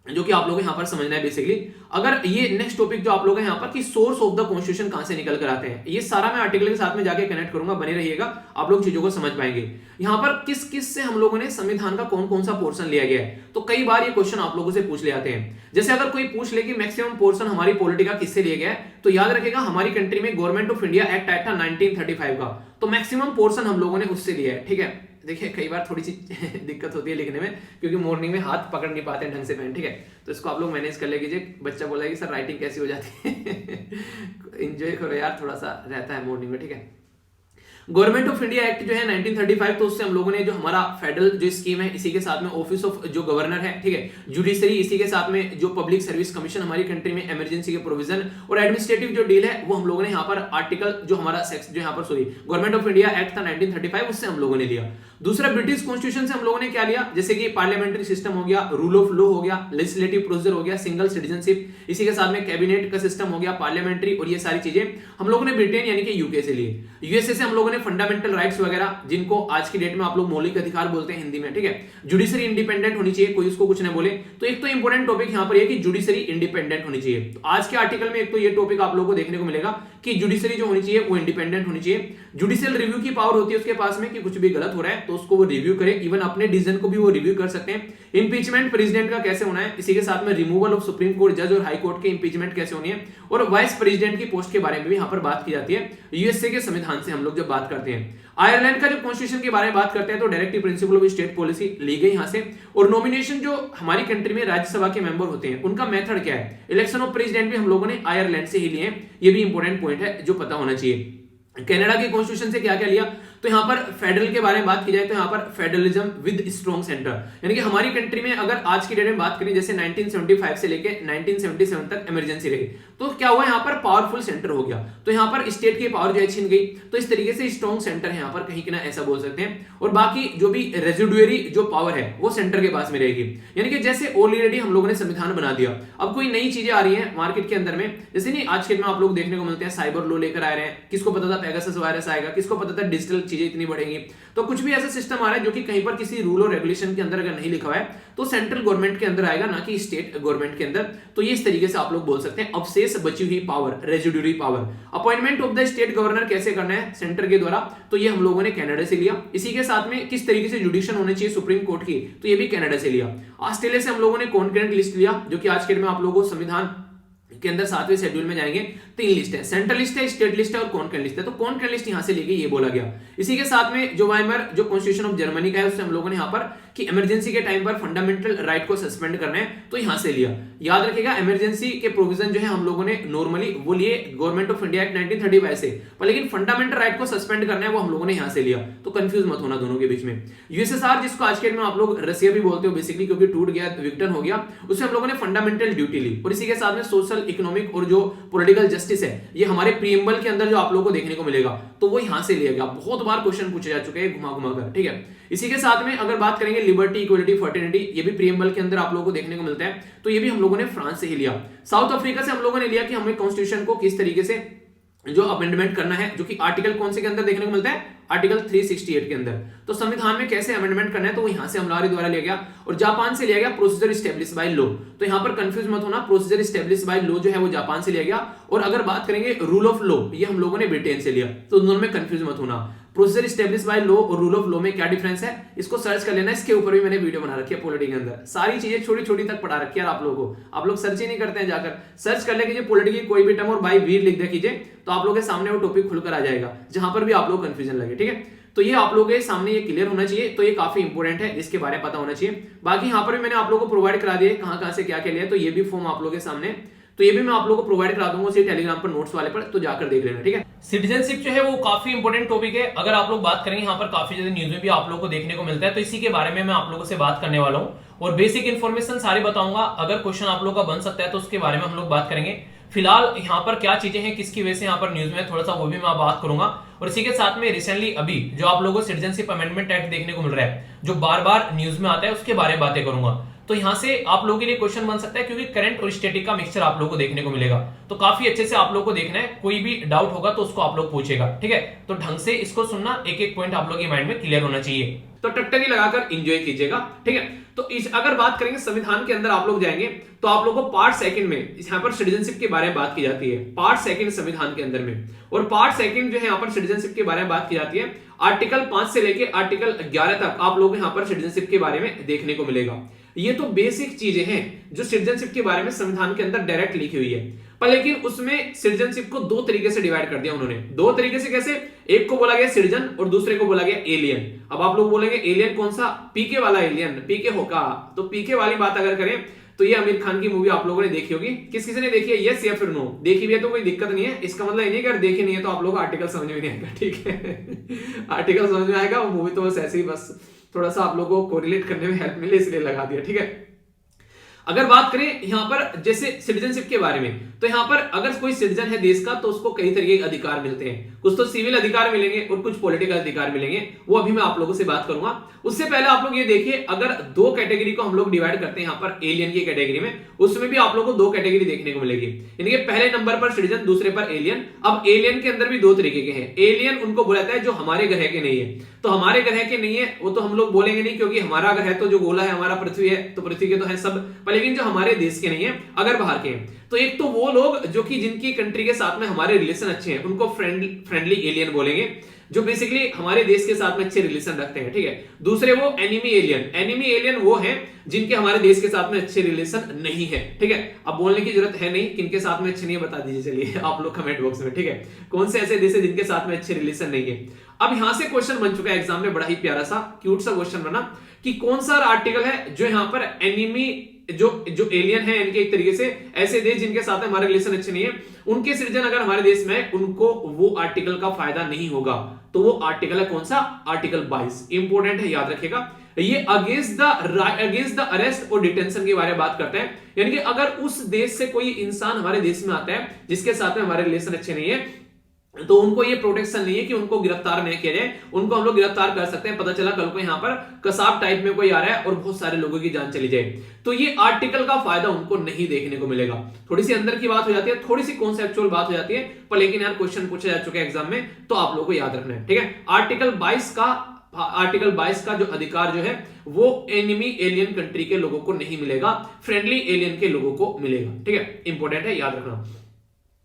जो कि आप लोगों को यहाँ पर समझना है बेसिकली। अगर ये नेक्स्ट टॉपिक जो आप लोग हैं यहाँ पर कि सोर्स ऑफ द कॉन्स्टिट्यूशन कहां से निकल कर आते हैं, ये सारा मैं आर्टिकल के साथ में जाके कनेक्ट करूंगा, बने रहिएगा, आप लोग चीजों को समझ पाएंगे। यहाँ पर किस किस से हम लोगों ने संविधान का कौन कौन सा पोर्शन लिया गया है, तो कई बार ये क्वेश्चन आप लोगों से पूछ ले आते हैं। जैसे अगर कोई पूछ ले कि मैक्सिमम पोर्शन हमारी पॉलिटी का किससे लिया गया है, तो याद रखेगा हमारी कंट्री में गवर्नमेंट ऑफ इंडिया एक्ट आया था 1935 का, तो मैक्सिमम पोर्शन हम लोगों ने उससे लिया है। ठीक है, देखिए कई बार थोड़ी सी दिक्कत होती है लिखने में, क्योंकि मॉर्निंग में हाथ पकड़ नहीं पाते ढंग से पेन, ठीक है। तो इसको आप लोग मैनेज कर ले कीजिए। बच्चा बोला कि सर राइटिंग कैसी हो जाती है एंजॉय करो यार, थोड़ा सा रहता है मॉर्निंग में, ठीक है। गवर्नमेंट ऑफ इंडिया एक्ट जो है 1935, तो उससे हम लोगों ने जो हमारा फेडरल जो स्कीम है, इसी के साथ में ऑफिस ऑफ जो गवर्नर है, ठीक है, जुडिशरी, इसी के साथ में जो पब्लिक सर्विस कमीशन हमारी कंट्री में इमरजेंसी के प्रोविजन और एडमिनिस्ट्रेटिव जो डील है, वो हम लोगों ने यहाँ पर आर्टिकल जो हमारा सेक्स जो यहाँ पर sorry government of India act था 1935, उससे हम लोगों ने लिया। दूसरा ब्रिटिश कॉन्स्टिट्यूशन से हम लोगों ने क्या लिया, जैसे कि पार्लियामेंट्री सिस्टम हो गया, रूल ऑफ लॉ हो गया, लेजिस्लेटिव प्रोसीजर हो गया, सिंगल सिटीजनशिप, इसी के साथ में कैबिनेट का सिस्टम हो गया, पार्लियामेंट्री, और ये सारी चीजें हम लोगों ने ब्रिटेन यानी कि यूके से लिए। यूएसए से हम लोगों ने फंडामेंटल राइट्स वगैरह, जिनको आज की डेट में आप लोग मौलिक अधिकार बोलते हैं हिंदी में, ठीक है। जुडिशरी इंडिपेंडेंट होनी चाहिए, कोई उसको कुछ नहीं बोले। तो एक तो इंपॉर्टेंट टॉपिक यहाँ पर है कि जुडिशरी इंडिपेंडेंट होनी चाहिए। तो आज के आर्टिकल में एक तो ये टॉपिक आप लोगों को देखने को मिलेगा कि जुडिशरी जो होनी चाहिए वो इंडिपेंडेंट होनी चाहिए। जुडिशियल रिव्यू की पावर होती है उसके पास में कि कुछ भी गलत हो रहा है तो उसको वो रिव्यू करे, इवन अपने डिसीजन को भी वो रिव्यू कर सकते हैं। इंपीचमेंट प्रेसिडेंट का कैसे होना है, इसी के साथ में रिमूवल ऑफ सुप्रीम कोर्ट जज और हाई कोर्ट के इंपीचमेंट कैसे होनी है, और वाइस प्रेसिडेंट की पोस्ट के बारे में भी यहाँ पर बात की जाती है यूएसए के संविधान से हम लोग जब बात करते हैं। आयरलैंड का जो कॉन्स्टिट्यूशन के बारे में बात करते हैं तो directive principle of state policy ली गई यहाँ से। और नॉमिनेशन जो हमारी कंट्री में राज्यसभा के मेंबर होते हैं उनका मेथड क्या है, इलेक्शन ऑफ प्रेसिडेंट भी हम लोगों ने आयरलैंड से ही लिए हैं। ये भी इंपॉर्टेंट पॉइंट है जो पता होना चाहिए। कनाडा के कॉन्स्टिट्यूशन से क्या क्या लिया, तो यहाँ पर फेडरल के बारे में बात की जाए तो यहाँ पर फेडरलिज्म विद स्ट्रॉन्ग सेंटर, यानी कि हमारी कंट्री में अगर आज की डेट में बात करें जैसे 1975 से लेके 1977 तक इमरजेंसी रही, तो क्या हुआ यहाँ पर पावरफुल सेंटर हो गया, तो यहाँ पर स्टेट की पावर जो है छीन गई। तो इस तरीके से स्ट्रॉन्ग सेंटर है यहाँ पर कहीं ना ऐसा बोल सकते हैं। और बाकी जो भी रेजिडुअरी जो पावर है वो सेंटर के पास में रहेगी, यानी कि जैसे ऑलरेडी हम लोगों ने संविधान बना दिया, अब कोई नई चीजें आ रही है मार्केट के अंदर में, जैसे नहीं आज के में आप लोग देखने को मिलते हैं साइबर लॉ लेकर आ रहे हैं, किसको पता था पेगासस वायरस आएगा, किसको पता था डिजिटल चीजें इतनी बढ़ेंगी। तो कुछ भी ऐसा सिस्टम आ रहा है जो कि कहीं पर किसी रूल और रेगुलेशन के अंदर अगर नहीं लिखा हुआ है तो सेंट्रल गवर्नमेंट के अंदर आएगा, ना कि स्टेट गवर्नमेंट के अंदर। तो ये इस तरीके से आप लोग बोल सकते हैं अवशेष बची हुई power, residuary power. Appointment of the state governor कैसे करना है सेंटर के द्वारा, तो ये हम लोगों ने कनाडा से लिया। इसी के साथ में किस तरीके से जुडिशन होनी चाहिए सुप्रीम कोर्ट की, तो ये भी कनाडा से लिया। ऑस्ट्रेलिया से हम लोगों ने कॉन्करेंट लिस्ट लिया, जो कि आज के डेट में आप लोगों को संविधान के अंदर 7वें शेड्यूल में जाएंगे 3 लिस्ट है, सेंट्रल लिस्ट है, स्टेट लिस्ट है और कॉन्करेंट लिस्ट है। तो कॉन्करेंट लिस्ट यहां से ली गई, ये बोला गया। इसी के साथ में जो वाइमर जो कॉन्स्टिट्यूशन ऑफ जर्मनी का है उससे हम लोगों ने यहाँ पर कि इमरजेंसी के टाइम पर फंडामेंटल राइट को सस्पेंड करना है, तो यहां से लिया। याद रखिएगा इमरजेंसी के प्रोविजन जो है हम लोगों ने नॉर्मली वो लिए गवर्नमेंट ऑफ इंडिया एक्ट 1935 से, पर लेकिन फंडामेंटल राइट को सस्पेंड करना है वो हम लोगों ने यहां से लिया। तो कंफ्यूज मत होना दोनों के बीच में। यूएसएसआर जिसको आज के डेट में आप लोग रसिया भी बोलते हो बेसिकली, क्योंकि टूट गया विक्टन हो गया, उससे हम लोगों ने फंडामेंटल ड्यूटी ली। और इसी के साथ में सोशल इकोनॉमिक और जो पॉलिटिकल जस्टिस है ये हमारे प्रीएम्बल के अंदर जो आप लोगों को देखने को मिलेगा, तो वो यहां से लिया गया। बहुत बार क्वेश्चन पूछे जा चुके हैं घुमा घुमा कर, ठीक है। इसी के साथ में अगर बात करेंगे लिबर्टी, इक्वलिटी, फर्टिलिटी, ये भी प्रीएम्बल के अंदर आप लोगों को देखने को मिलता है, तो ये भी हम लोगों ने फ्रांस से ही लिया। साउथ अफ्रीका से हम लोगों ने लिया कि हमें कॉन्स्टिट्यूशन को किस तरीके से जो अमेंडमेंट करना है, जो कि आर्टिकल कौन से के अंदर देखने को मिलता है, आर्टिकल 368 के अंदर। तो संविधान में कैसे अमेंडमेंट करना है, तो यहां से हमारे द्वारा लिया गया। और जापान से लिया गया प्रोसीजर स्टैब्लिश बाय लॉ, तो यहां पर कंफ्यूज मत होना, प्रोसीजर स्टैब्लिश बाय लॉ जो है वो जापान से लिया गया। और अगर बात करेंगे रूल ऑफ लॉ, ये हम लोगों ने ब्रिटेन से लिया, तो दोनों में कंफ्यूज मत होना। प्रोसीजर स्टैब्लिश बाय लॉ और रूल ऑफ लॉ में क्या डिफरेंस है, इसको सर्च कर लेना। इसके ऊपर भी मैंने वीडियो बना रखी है पॉलिटी के अंदर, सारी चीजें छोटी छोटी तक पढ़ा रखी है आप लोगों को। आप लोग सर्च ही नहीं करते हैं, जाकर सर्च कर ले कीजिए पॉलिटी की कोई भी टर्म और बाय वीर लिख दे कीजिए, तो आप लोगों के सामने वो टॉपिक खुलकर आ जाएगा, जहां पर भी आप लोग कंफ्यूजन लगे, ठीक है। तो ये आप लोगों के सामने ये क्लियर होना चाहिए, तो ये काफी इंपॉर्टेंट है, इसके बारे में पता होना चाहिए। बाकी यहाँ पर भी मैंने आप लोगों को प्रोवाइड करा दिया कहां से क्या क्या लिया, तो ये भी फॉर्म आप लोगों के सामने, तो ये भी मैं आप लोगों को प्रोवाइड करा दूंगा उसी टेलीग्राम पर नोट्स वाले पर, तो जाकर देख लेना, ठीक है। सिटीजनशिप जो है वो काफी इंपॉर्टेंट टॉपिक है। अगर आप लोग बात करेंगे यहाँ पर काफी ज्यादा न्यूज में भी आप लोगों को देखने को मिलता है, तो इसी के बारे में मैं आप लोगों से बात करने वाला हूँ और बेसिक इन्फॉर्मेशन सारी बताऊंगा। अगर क्वेश्चन आप लोगों का बन सकता है तो उसके बारे में हम लोग बात करेंगे। फिलहाल यहाँ पर क्या चीजें हैं, किसकी वजह से यहाँ पर न्यूज में थोड़ा सा वो भी मैं बात करूंगा। और इसी के साथ में रिसेंटली अभी जो आप लोगों को सिटीजनशिप अमेंडमेंट एक्ट देखने को मिल रहा है, जो बार बार न्यूज में आता है, उसके बारे में बातें करूंगा। तो यहां से आप लोगों के लिए क्वेश्चन बन सकता है, क्योंकि करंट और स्टैटिक का मिक्सचर आप लोगों को देखने को मिलेगा, तो काफी अच्छे से आप लोगों को देखना है। कोई भी डाउट होगा तो उसको आप लोग पूछेगा, ठीक है। तो ढंग से इसको सुनना, एक एक पॉइंट आप लोगों के माइंड में क्लियर होना चाहिए, तो टकटकी लगाकर एंजॉय कीजिएगा, ठीक है। तो इस अगर बात करेंगे संविधान के अंदर आप लोग जाएंगे तो आप लोगों को पार्ट सेकंड में यहाँ पर सिटीजनशिप के बारे में बात की जाती है, पार्ट सेकंड संविधान के अंदर में। और पार्ट सेकंड जो है यहाँ पर सिटीजनशिप के बारे में बात की जाती है, आर्टिकल 5 से लेके आर्टिकल 11 तक आप लोग यहाँ पर सिटीजनशिप के बारे में देखने को मिलेगा। ये तो बेसिक चीजें हैं जो सिटीजनशिप के बारे में संविधान के अंदर डायरेक्ट लिखी हुई है। पर लेकिन उसमें सिटीजनशिप को दो तरीके से डिवाइड कर दिया उन्होंने। दो तरीके से कैसे? एक को बोला गया सिटीजन और दूसरे को बोला गया एलियन। अब आप लोग बोलेंगे एलियन कौन सा? पीके वाला एलियन, पीके होगा। तो पीके वाली बात अगर करें तो ये आमिर खान की मूवी आप लोगों ने देखी होगी। किस किसी ने देखी है? यस या फिर नो? देखी भी है तो कोई दिक्कत नहीं है, इसका मतलब ये नहीं कि अगर देखी नहीं है तो आप लोगों को आर्टिकल समझ में नहीं आएगा, ठीक है। आर्टिकल समझ में आएगा, वो मूवी तो बस ऐसे ही बस थोड़ा सा आप लोगों को कोरिलेट करने में हेल्प मिले इसलिए लगा दिया, ठीक है। अगर बात करें यहां पर जैसे सिटीजनशिप के बारे में, तो यहां पर अगर कोई सिटीजन है देश का तो उसको कई तरीके के अधिकार मिलते हैं। कुछ तो सिविल अधिकार मिलेंगे और कुछ पॉलिटिकल अधिकार मिलेंगे, वो अभी मैं आप लोगों से बात करूंगा। उससे पहले आप लोग ये देखिए, अगर दो कैटेगरी को हम लोग डिवाइड करते हैं यहां पर एलियन की कैटेगरी में, उसमें भी आप लोगों को दो कैटेगरी देखने को मिलेगी। यानी कि पहले नंबर पर सिटीजन, दूसरे पर एलियन। अब एलियन के अंदर भी दो तरीके के हैं। एलियन उनको बोला जाता है जो हमारे ग्रह के नहीं है। तो हमारे ग्रह के नहीं है वो तो हम लोग बोलेंगे नहीं, क्योंकि हमारा ग्रह तो जो गोला है हमारा पृथ्वी है, तो पृथ्वी के तो है सब, लेकिन जो हमारे देश के नहीं है, अगर बाहर के हैं तो एक तो वो लोग जो कि जिनकी कंट्री के साथ में हमारे रिलेशन अच्छे हैं उनको फ्रेंडली एलियन बोलेंगे, जो बेसिकली हमारे देश के साथ में अच्छे रिलेशन रखते हैं, ठीक है। दूसरे वो एनिमी एलियन। एनिमी एलियन वो हैं जिनके हमारे देश के साथ में अच्छे रिलेशन नहीं है, ठीक है। अब बोलने की जरूरत है नहीं किनके साथ में अच्छे नहीं है, बता दीजिए चलिए आप लोग कमेंट बॉक्स में, ठीक है। कौन से ऐसे देश है जिनके साथ में अच्छे रिलेशन नहीं है। अब यहां से क्वेश्चन बन चुका है एग्जाम में, बड़ा ही प्यारा सा क्यूट सा क्वेश्चन बना कि कौन सा आर्टिकल है जो यहां पर एनिमी जो एलियन है, इनके एक तरीके से ऐसे देश जिनके साथ हमारे रिलेशन अच्छे नहीं है, उनके सिटीजन अगर हमारे देश में है, उनको वो आर्टिकल का फायदा नहीं होगा। तो वो आर्टिकल है कौन सा? आर्टिकल 22। इंपोर्टेंट है, याद रखिएगा। ये अगेंस्ट द अरेस्ट और डिटेंशन के बारे में बात करते हैं। यानी कि अगर उस देश से कोई इंसान हमारे देश में आता है जिसके साथ में हमारे रिलेशन अच्छे नहीं है, तो उनको ये प्रोटेक्शन नहीं है कि उनको गिरफ्तार नहीं किया जाए। उनको हम लोग गिरफ्तार कर सकते हैं, पता चला कल को यहां पर कसाब टाइप में कोई आ रहा है और बहुत सारे लोगों की जान चली जाए, तो ये आर्टिकल का फायदा उनको नहीं देखने को मिलेगा। थोड़ी सी अंदर की बात हो जाती है, थोड़ी सी कॉन्सेप्चुअल बात हो जाती है, पर लेकिन यार क्वेश्चन पूछा जा चुका है एग्जाम में, तो आप लोगों को याद रखना है, ठीक है। आर्टिकल 22 का जो अधिकार जो है वो एनिमी एलियन कंट्री के लोगों को नहीं मिलेगा, फ्रेंडली एलियन के लोगों को मिलेगा, ठीक है। इंपॉर्टेंट है, याद रखना।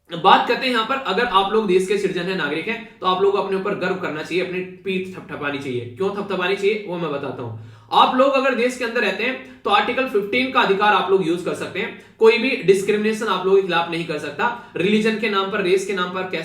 बात करते हैं यहां पर, अगर आप लोग देश के सिटीजन हैं, नागरिक हैं, तो आप लोग अपने ऊपर गर्व करना चाहिए, अपनी पीठ थपथपानी चाहिए। क्यों थपथपानी चाहिए वो मैं बताता हूं। आप लोग अगर देश के अंदर रहते हैं तो आर्टिकल 15 का अधिकार आप लोग यूज कर सकते हैं। कोई भी डिस्क्रिमिनेशन आप लोगों के खिलाफ नहीं कर सकता। रिलीजन के नाम पर, रेस के नाम पर,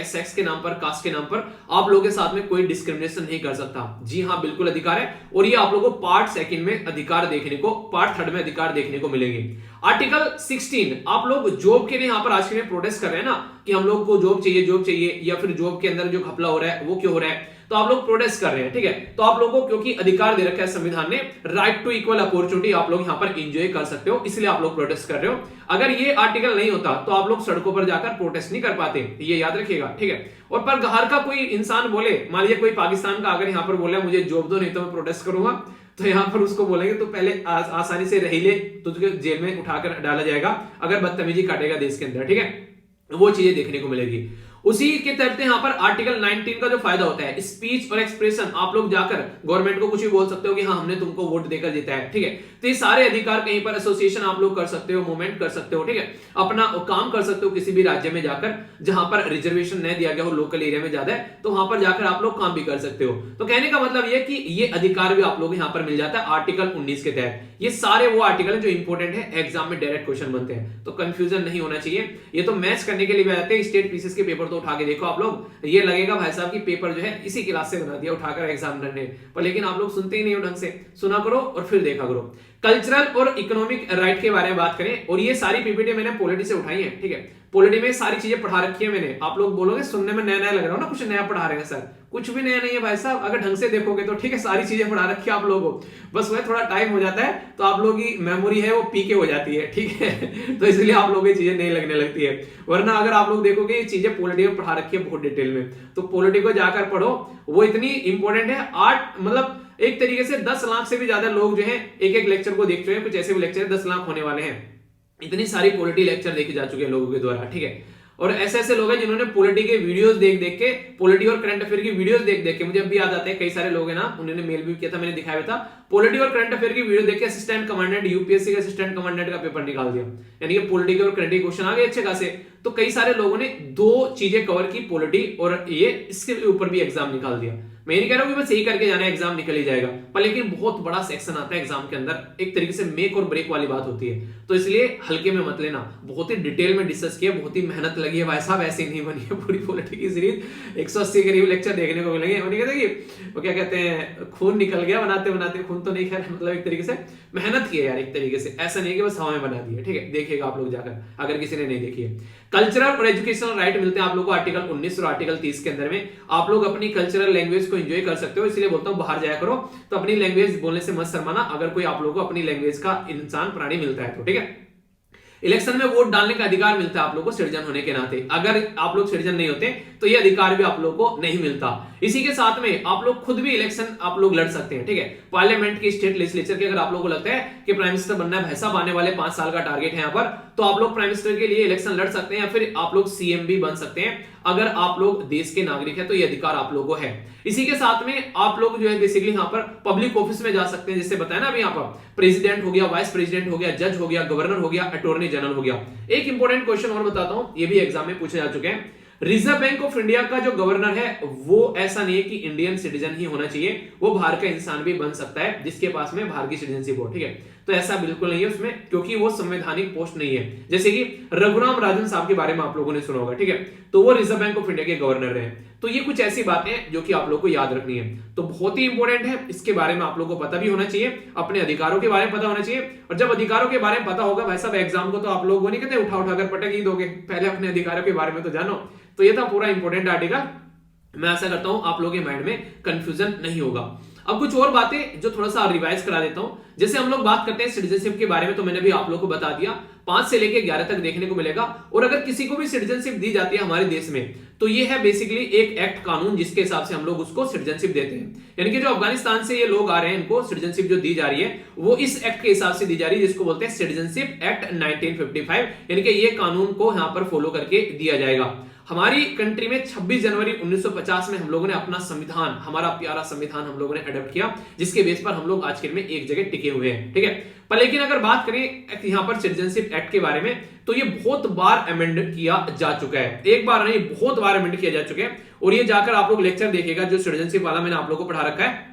सेक्स के नाम पर, कास्ट के नाम पर आप लोगों के साथ में कोई डिस्क्रिमिनेशन नहीं कर सकता। जी हां, बिल्कुल अधिकार है। और ये आप लोगों को पार्ट 2 में अधिकार देखने को, पार्ट 3 में अधिकार देखने को मिलेंगे। आर्टिकल 16, आप लोग जॉब के लिए यहां पर आज के लिए प्रोटेस्ट कर रहे हैं ना कि हम लोग को जॉब चाहिए, या फिर जॉब के अंदर जो घपला हो रहा है वो क्यों हो रहा है, तो आप लोग प्रोटेस्ट कर रहे हैं, ठीक है। तो आप लोगों को क्योंकि अधिकार दे रखा है संविधान ने, राइट टू इक्वल अपॉर्चुनिटी, आप लोग यहां पर एंजॉय कर सकते हो, इसलिए आप लोग प्रोटेस्ट कर रहे हो। अगर ये आर्टिकल नहीं होता तो आप लोग सड़कों पर जाकर प्रोटेस्ट नहीं कर पाते, ये याद रखिएगा, ठीक है। और पर बाहर का कोई इंसान बोले, मान लीजिए कोई पाकिस्तान का अगर यहां पर बोला मुझे जॉब दो नहीं तो मैं प्रोटेस्ट करूंगा, तो यहां पर उसको बोलेंगे तो पहले आसानी से रही ले, तुझे जेल में उठाकर डाला जाएगा अगर बदतमीजी काटेगा देश के अंदर, ठीक है। वो चीजें देखने को मिलेगी। उसी के तहत यहां पर आर्टिकल 19 का जो फायदा होता है, स्पीच और एक्सप्रेशन, आप लोग जाकर गवर्नमेंट को कुछ भी बोल सकते हो कि हाँ हमने तुमको वोट देकर जीता है, ठीक है। तो ये सारे अधिकार, कहीं पर एसोसिएशन आप लोग कर सकते हो, मूवमेंट कर सकते हो, ठीक है। अपना काम कर सकते हो किसी भी राज्य में जाकर जहां पर रिजर्वेशन नहीं दिया गया हो, लोकल एरिया में ज्यादा है, तो वहां पर जाकर आप लोग काम भी कर सकते हो। तो कहने का मतलब ये कि ये अधिकार भी आप लोग यहां पर मिल जाता है आर्टिकल 19 के तहत। ये सारे वो आर्टिकल जो इंपॉर्टेंट है, एग्जाम में डायरेक्ट क्वेश्चन बनते हैं, तो कंफ्यूजन नहीं होना चाहिए। ये तो मैच करने के लिए भी आते हैं, स्टेट पीसीएस के पेपर तो उठा के देखो आप लोग, ये लगेगा भाई साहब की पेपर जो है इसी क्लास से बना दिया उठाकर एग्जामिनर ने, पर लेकिन आप लोग सुनते ही नहीं हो ढंग से। सुना करो और फिर देखा करो। कल्चरल और इकोनॉमिक राइट के बारे में बात करें, और ये सारी पीपीटी मैंने पॉलिटी से उठाई है, ठीक है। पॉलिटी में सारी चीजें पढ़ा रखी है मैंने। आप लोग बोलोगे सुनने में नया नया लग रहा हो ना, कुछ नया पढ़ा रहे हैं सर, कुछ भी नया नहीं है भाई साहब, अगर ढंग से देखोगे तो, ठीक है। सारी चीजें पढ़ा रखी है आप लोगों को, बस वह थोड़ा टाइम हो जाता है तो आप लोगों की मेमोरी है वो पीके हो जाती है, ठीक है। तो इसलिए आप लोगों को ये चीजें नहीं लगने लगती है। वरना अगर आप लोग देखोगे ये चीजें पॉलिटी में पढ़ा रखी है बहुत डिटेल में, तो पॉलिटी को जाकर पढ़ो, वो इतनी इंपॉर्टेंट है। मतलब एक तरीके से 10 लाख से भी ज्यादा लोग जो है एक लेक्चर को देख चुके हैं, कुछ ऐसे भी लेक्चर 10 लाख होने वाले हैं। इतनी सारी पॉलिटी लेक्चर देखे जा चुके हैं लोगों के द्वारा, ठीक है। और ऐसे ऐसे लोग हैं जिन्होंने पॉलिटी के वीडियोस देख देख के, पॉलिटी और करंट अफेयर की वीडियोस देख देख के, मुझे अभी याद आते हैं कई सारे लोग हैं ना, उन्होंने मेल भी किया था, मैंने दिखाया था, पॉलिटी और करंट अफेयर की वीडियो देख के असिस्टेंट कमांडेंट, यूपीएससी के असिस्टेंट कमांडेंट का पेपर निकाल दिया। यानी कि पॉलिटी और करंट के क्वेश्चन आ गए अच्छे खासे, तो कई सारे लोगों ने दो चीजें कवर की, पॉलिटी और ये, इसके ऊपर भी एग्जाम निकाल दिया। मैं नहीं कह रहा हूं कि बस यही करके जाना है एग्जाम निकल ही जाएगा, पर लेकिन बहुत बड़ा सेक्शन आता है एग्जाम के अंदर, एक तरीके से मेक और ब्रेक वाली बात होती है, तो इसलिए हल्के में मत लेना। बहुत ही डिटेल में डिस्कस किया, बहुत ही मेहनत लगी है भाई साहब, ऐसे नहीं बनी है पूरी पॉलिटी की सीरीज। 180 करीब लेक्चर देखने को मिलेंगे। नहीं कहते कि वो क्या कहते हैं, खून निकल गया बनाते बनाते, खून तो नहीं खैर, मतलब एक तरीके से मेहनत की है यार, एक तरीके से, ऐसा नहीं है कि बस हवा में बना दी है। ठीक है, देखिएगा आप लोग जाकर, अगर किसी ने नहीं देखी है। कल्चरल और एजुकेशनल राइट मिलते हैं आप लोग को आर्टिकल 19 और आर्टिकल 30 के अंदर में। आप लोग अपनी कल्चरल लैंग्वेज को एंजॉय कर सकते हो, इसलिए बोलता हूं बाहर जाया करो तो अपनी लैंग्वेज बोलने से मत शर्माना, अगर कोई आप लोगों को अपनी लैंग्वेज का इंसान प्राणी मिलता है तो। ठीक है, इलेक्शन में वोट डालने का अधिकार मिलता है आप लोगों को सिटीजन होने के नाते। अगर आप लोग सिटीजन नहीं होते तो ये अधिकार भी आप लोगों को नहीं मिलता। इसी के साथ में आप लोग खुद भी इलेक्शन आप लोग लड़ सकते हैं। ठीक है, पार्लियामेंट की, स्टेट लेजिस्लेचर के, अगर आप लोगों को लगता है कि प्राइम मिनिस्टर बनना है, भाई साहब आने वाले 5 साल का टारगेट है यहाँ पर, तो आप लोग प्राइम मिनिस्टर के लिए इलेक्शन लड़ सकते हैं, या फिर आप लोग सीएम भी बन सकते हैं। अगर आप लोग देश के नागरिक हैं तो ये अधिकार आप लोगों को है। इसी के साथ में आप लोग जो है बेसिकली यहाँ पर पब्लिक ऑफिस में जा सकते हैं, जैसे बताया ना अभी, यहाँ पर प्रेसिडेंट हो गया, वाइस प्रेसिडेंट हो गया, जज हो गया, गवर्नर हो गया, अटॉर्नी जनरल हो गया। एक इंपॉर्टेंट क्वेश्चन और बताता हूं, ये भी एग्जाम में पूछे जा चुके हैं। रिजर्व बैंक ऑफ इंडिया का जो गवर्नर है वो ऐसा नहीं है कि इंडियन सिटीजन ही होना चाहिए, वो बाहर का इंसान भी बन सकता है जिसके पास में बाहर की सिटीजनशिप हो। ठीक है, तो ऐसा बिल्कुल नहीं है उसमें, क्योंकि वो संवैधानिक पोस्ट नहीं है। जैसे कि रघुराम राजन साहब के बारे में आप लोगों ने सुना होगा। ठीक है, तो वो रिजर्व बैंक ऑफ इंडिया के गवर्नर रहे। तो ये कुछ ऐसी बातें जो कि आप लोग को याद रखनी है, तो बहुत ही इंपॉर्टेंट है, इसके बारे में आप लोग को पता भी होना चाहिए, अपने अधिकारों के बारे में पता होना चाहिए। और जब अधिकारों के बारे में पता होगा भाई साहब, एग्जाम को तो आप लोग वो नहीं कहते उठा उठाकर पटक ही दोगे, पहले अपने अधिकारों के बारे में तो जानो। तो ये था पूरा इंपॉर्टेंट आर्टिकल। मैं आशा करता हूं आप लोगों के माइंड में कंफ्यूजन नहीं होगा। अब कुछ और बातें जो थोड़ा सा रिवाइज करा देता हूं। जैसे हम लोग बात करते हैं सिटीजनशिप के बारे में, तो मैंने भी आप लोगों को बता दिया, 5 से लेकर 11 तक देखने को मिलेगा। और अगर किसी को भी सिटीजनशिप दी जाती है हमारे देश में, तो ये है बेसिकली एक एक्ट, कानून, जिसके हिसाब से हम लोग उसको सिटीजनशिप देते हैं। यानी कि जो अफगानिस्तान से ये लोग आ रहे हैं, इनको सिटीजनशिप जो दी जा रही है वो इस एक्ट के हिसाब से दी जा रही है, जिसको बोलते हैं सिटीजनशिप एक्ट 1955। यानी कि ये कानून को यहां पर फॉलो करके दिया जाएगा। हमारी कंट्री में 26 जनवरी 1950 में हम लोगों ने अपना संविधान, हमारा प्यारा संविधान हम लोगों ने अडॉप्ट किया, जिसके बेस पर हम लोग आज के दिन में एक जगह टिके हुए हैं। ठीक है, पर लेकिन अगर बात करें यहाँ पर सिटीजनशिप एक्ट के बारे में, तो ये बहुत बार अमेंड किया जा चुका है, एक बार नहीं बहुत बार अमेंड किया जा चुका है। और ये जाकर आप लोग लेक्चर देखिएगा जो सिटीजनशिप वाला मैंने आप लोग को पढ़ा रखा है,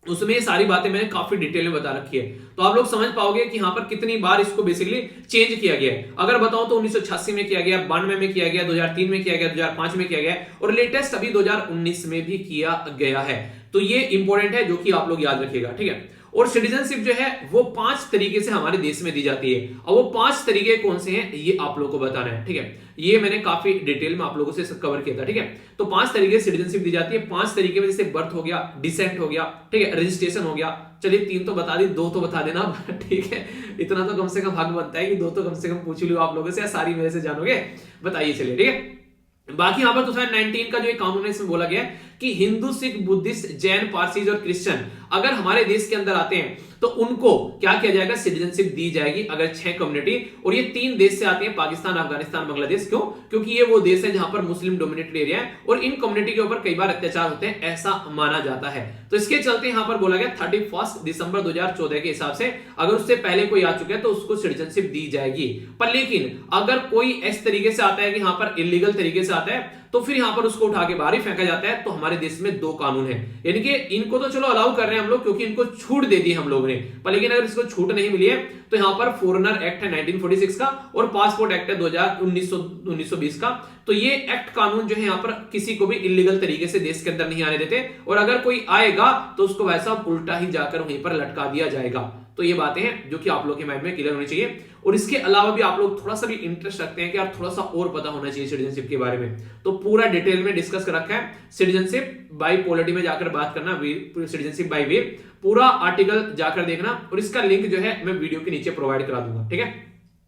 उसमें ये सारी बातें मैंने काफी डिटेल में बता रखी है, तो आप लोग समझ पाओगे कि यहाँ पर कितनी बार इसको बेसिकली चेंज किया गया है। अगर बताऊं तो 1986 में किया गया, 92 में किया गया, 2003 में किया गया, 2005 में किया गया, और लेटेस्ट अभी 2019 में भी किया गया है। तो ये इंपॉर्टेंट है जो कि आप लोग याद रखिएगा। ठीक है, और सिटीजनशिप जो है वो 5 तरीके से हमारे देश में दी जाती है, और वो 5 तरीके कौन से हैं ये आप लोगों को बताना है। ठीक है, ये मैंने काफी डिटेल में आप लोगों से कवर किया था। ठीक है, तो 5 तरीके से सिटीजनशिप दी जाती है। 5 तरीके में जैसे बर्थ हो गया, डिसेंट हो गया, ठीक है, रजिस्ट्रेशन हो गया। चलिए 3 तो बता दी, 2 तो बता देना। ठीक है, इतना तो कम से कम हक बनता है कि 2 तो कम से कम पूछ लो आप लोगों से, या सारी मेरे से जानोगे, बताइए। चलिए ठीक है, बाकी यहां पर 2019 का जो एक कानून है इसमें बोला गया है कि हिंदू, सिख, बुद्धिस्ट, जैन, पारसीज और क्रिश्चियन अगर हमारे देश के अंदर आते हैं तो उनको क्या किया जाएगा, सिटीजनशिप दी जाएगी। अगर 6 कम्युनिटी, और ये 3 देश से आती है, पाकिस्तान, अफगानिस्तान, बांग्लादेश। क्यों? क्योंकि ये वो देश है जहां पर मुस्लिम डोमिनेटेड एरिया है और इन कम्युनिटी के ऊपर कई बार अत्याचार होते हैं, ऐसा माना जाता है। तो इसके चलते यहां पर बोला गया 31 दिसंबर 2014 के हिसाब से अगर उससे पहले कोई आ चुका है तो उसको सिटीजनशिप दी जाएगी। पर लेकिन अगर कोई इस तरीके से आता है कि यहां पर इलीगल तरीके से आता है, तो फिर यहां पर उसको उठा के बाहर ही फेंका जाता है। तो हमारे देश में 2 कानून हैं, यानी कि इनको तो चलो अलाउ कर रहे हैं हम लोग क्योंकि इनको छूट दे दी हम लोगों ने, पर लेकिन अगर इसको छूट नहीं मिली है तो यहां पर फॉरेनर एक्ट है 1946 का और पासपोर्ट एक्ट है 1920 का। तो ये एक्ट कानून जो है यहां पर किसी को भी इलीगल तरीके से देश के अंदर नहीं आने देते, और अगर कोई आएगा तो उसको वैसा उल्टा ही जाकर वहीं पर लटका दिया जाएगा। तो ये बातें हैं जो कि आप लोग के माइंड में क्लियर होनी चाहिए। और इसके अलावा भी आप लोग थोड़ा सा भी इंटरेस्ट रखते हैं कि यार थोड़ा सा और पता होना चाहिए सिटीजनशिप के बारे में, तो पूरा डिटेल में डिस्कस कर रखा है। सिटीजनशिप बाय पॉलिटी में जाकर बात करना, सिटीजनशिप बाय वे, पूरा आर्टिकल जाकर देखना, और इसका लिंक जो है मैं वीडियो के नीचे प्रोवाइड करा दूंगा। ठीक है,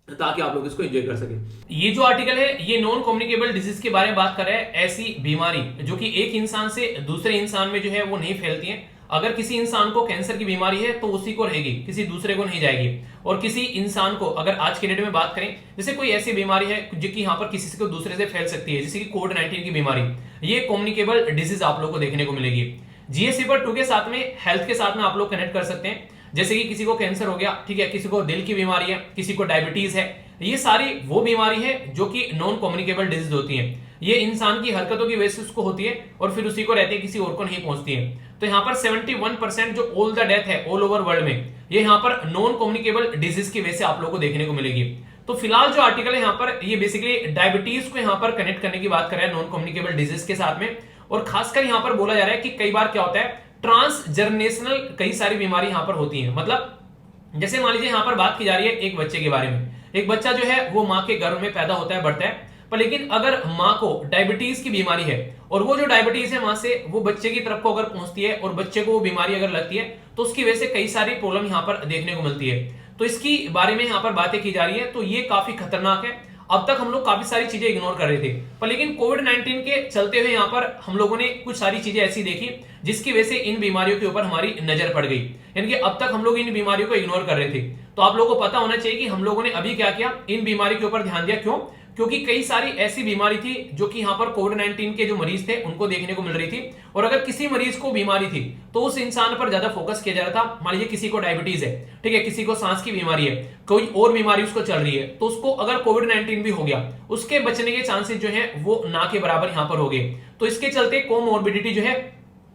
ताकि आप लोग इसको एंजॉय कर सके। ये जो आर्टिकल है ये नॉन कम्युनिकेबल डिजीज के बारे में बात कर रहा है, ऐसी बीमारी जो कि एक इंसान से दूसरे इंसान में जो है वो नहीं फैलती है। अगर किसी इंसान को कैंसर की बीमारी है तो उसी को रहेगी, किसी दूसरे को नहीं जाएगी। और किसी इंसान को अगर आज के डेट में बात करें, जैसे कोई ऐसी बीमारी है जो कि यहाँ पर किसी से को दूसरे से फैल सकती है, जैसे कि कोविड-19 की बीमारी, ये कम्युनिकेबल डिजीज आप लोग को देखने को मिलेगी। जीएस पेपर 2 के साथ में हेल्थ के साथ में आप लोग कनेक्ट कर सकते हैं। जैसे कि किसी को कैंसर हो गया, ठीक है, किसी को दिल की बीमारी है, किसी को डायबिटीज है, ये सारी वो बीमारी है जो कि नॉन कम्युनिकेबल डिजीज होती है। ये इंसान की हरकतों की वजह से उसको होती है और फिर उसी को रहती है, किसी और को नहीं पहुंचती है। तो यहाँ पर 71% जो ऑल द डेथ है ऑल ओवर वर्ल्ड में, ये यहाँ पर नॉन कम्युनिकेबल डिजीज की वजह से आप लोगों को देखने को मिलेगी। तो फिलहाल जो आर्टिकल है यहाँ पर, ये बेसिकली डायबिटीज को यहाँ पर कनेक्ट करने की बात कर रहा है नॉन कम्युनिकेबल डिजीज के साथ में। और खासकर यहाँ पर बोला जा रहा है कि कई बार क्या होता है, ट्रांसजनरेशनल कई सारी बीमारी यहाँ पर होती है। मतलब जैसे मान लीजिए यहाँ पर बात की जा रही है एक बच्चे के बारे में। एक बच्चा जो है वो माँ के गर्भ में पैदा होता है, बढ़ता है, पर लेकिन अगर माँ को डायबिटीज की बीमारी है और वो जो डायबिटीज है माँ से वो बच्चे की तरफ को अगर पहुंचती है और बच्चे को वो बीमारी अगर लगती है तो उसकी वजह से कई सारी प्रॉब्लम यहाँ पर देखने को मिलती है। तो इसकी बारे में यहाँ पर बातें की जा रही है। तो ये काफी खतरनाक है। अब तक हम लोग काफी सारी चीजें इग्नोर कर रहे थे, पर लेकिन कोविड-19 के चलते हुए यहाँ पर हम लोगों ने कुछ सारी चीजें ऐसी देखी जिसकी वजह से इन बीमारियों के ऊपर हमारी नजर पड़ गई। यानी कि अब तक हम लोग इन बीमारियों को इग्नोर कर रहे थे। तो आप लोगों को पता होना चाहिए कि हम लोगों ने अभी क्या किया, इन बीमारी के ऊपर ध्यान दिया। क्यों? क्योंकि कई सारी ऐसी बीमारी थी जो कि यहाँ पर कोविड-19 के जो मरीज थे उनको देखने को मिल रही थी। और अगर किसी मरीज को बीमारी थी तो उस इंसान पर ज्यादा फोकस किया जा रहा था। मान लीजिए किसी को डायबिटीज है, ठीक है, किसी को सांस की बीमारी है, कोई और बीमारी उसको चल रही है, तो उसको अगर कोविड-19 भी हो गया, उसके बचने के चांसेस जो है वो ना के बराबर यहाँ पर हो गए। तो इसके चलते कोमोर्बिडिटी जो है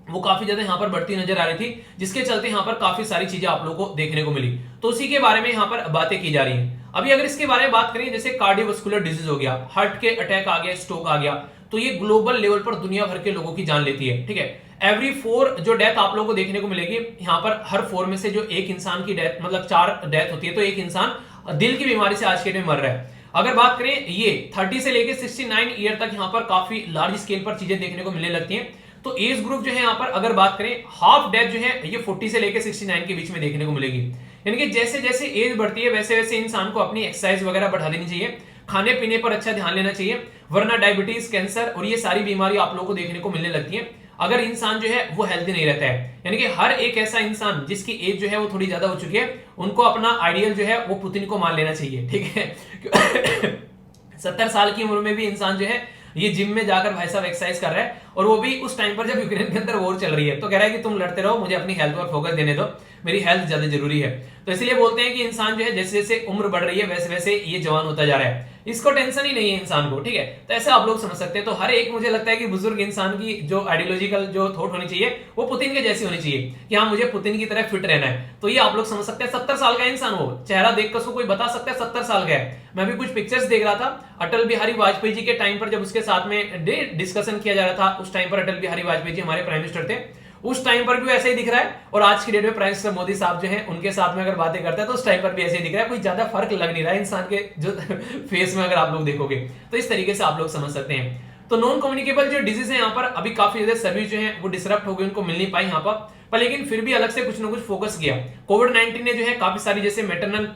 वो काफी ज्यादा यहाँ पर बढ़ती नजर आ रही थी, जिसके चलते यहाँ पर काफी सारी चीजें आप लोगों को देखने को मिली। तो उसी के बारे में यहाँ पर बातें की जा रही हैं। अभी अगर इसके बारे में बात करें, जैसे कार्डियोवास्कुलर डिजीज हो गया, हार्ट के अटैक आ गया, स्ट्रोक आ गया, तो ये ग्लोबल लेवल पर दुनिया भर के लोगों की जान लेती है। ठीक है, एवरी 4 जो डेथ आप लोगों को देखने को मिलेगी यहाँ पर, हर 4 में से जो एक इंसान की डेथ, मतलब 4 डेथ होती है, तो एक इंसान दिल की बीमारी से आज के डेट में मर रहा है। अगर बात करें ये 30 से लेकर 69 ईयर तक यहाँ पर काफी लार्ज स्केल पर चीजें देखने को मिलने लगती हैं। तो एज ग्रुप जो है यहाँ पर अगर बात करें, हाफ डेथ जो है ये 40 से लेकर 69 के बीच में देखने को मिलेगी। यानी कि जैसे जैसे एज बढ़ती है वैसे वैसे इंसान को अपनी एक्सरसाइज वगैरह बढ़ा देनी चाहिए, खाने पीने पर अच्छा ध्यान लेना चाहिए, वरना डायबिटीज, कैंसर और ये सारी बीमारी आप लोगों को देखने को मिलने लगती है अगर इंसान जो है वो हेल्दी नहीं रहता है। यानी कि हर एक ऐसा इंसान जिसकी एज जो है वो थोड़ी ज्यादा हो चुकी है, उनको अपना आइडियल जो है वो पुतिन को मान लेना चाहिए। ठीक है 70 साल की उम्र में भी इंसान जो है ये जिम में जाकर भाई साहब एक्सरसाइज कर रहा है, और वो भी उस टाइम पर जब यूक्रेन के अंदर वॉर चल रही है। तो कह रहा है कि तुम लड़ते रहो, मुझे अपनी हेल्थ पर फोकस देने दो, मेरी हेल्थ ज्यादा जरूरी है। तो इसलिए बोलते हैं कि इंसान जो है जैसे जैसे उम्र बढ़ रही है वैसे वैसे ये जवान होता जा रहा है, इसको टेंशन ही नहीं है इंसान को। ठीक है, तो ऐसे आप लोग समझ सकते हैं। तो हर एक, मुझे लगता है कि बुजुर्ग इंसान की जो आइडियोलॉजिकल जो थॉट होनी चाहिए वो पुतिन के जैसी होनी चाहिए कि हाँ मुझे पुतिन की तरह फिट रहना है। तो ये आप लोग समझ सकते हैं। 70 साल का इंसान हो, चेहरा देखकर उसको कोई बता सकता है 70 साल का है। मैं भी कुछ पिक्चर्स देख रहा था अटल बिहारी वाजपेयी जी के टाइम पर, जब उसके साथ में डिस्कशन किया जा रहा था, उस टाइम पर अटल बिहारी वाजपेयी जी हमारे प्राइम मिनिस्टर थे, उस टाइम पर भी ऐसे ही दिख रहा है। और आज की डेट में प्राइम मिनिस्टर मोदी साहब जो हैं उनके साथ में अगर बातें करते हैं तो उस टाइम पर भी ऐसे ही दिख रहा है। कोई ज्यादा फर्क लग नहीं रहा है इंसान के जो फेस में, अगर आप लोग देखोगे तो इस तरीके से आप लोग समझ सकते हैं। तो नॉन कम्युनिकेबल जो डिजीज है यहाँ पर अभी काफी ज्यादा सर्विस जो है वो डिसरप्ट हो गई, उनको मिल नहीं पाई यहाँ पर लेकिन फिर भी अलग से कुछ ना कुछ फोकस किया। कोविड-19 ने जो है काफी सारी, जैसे मैटरनल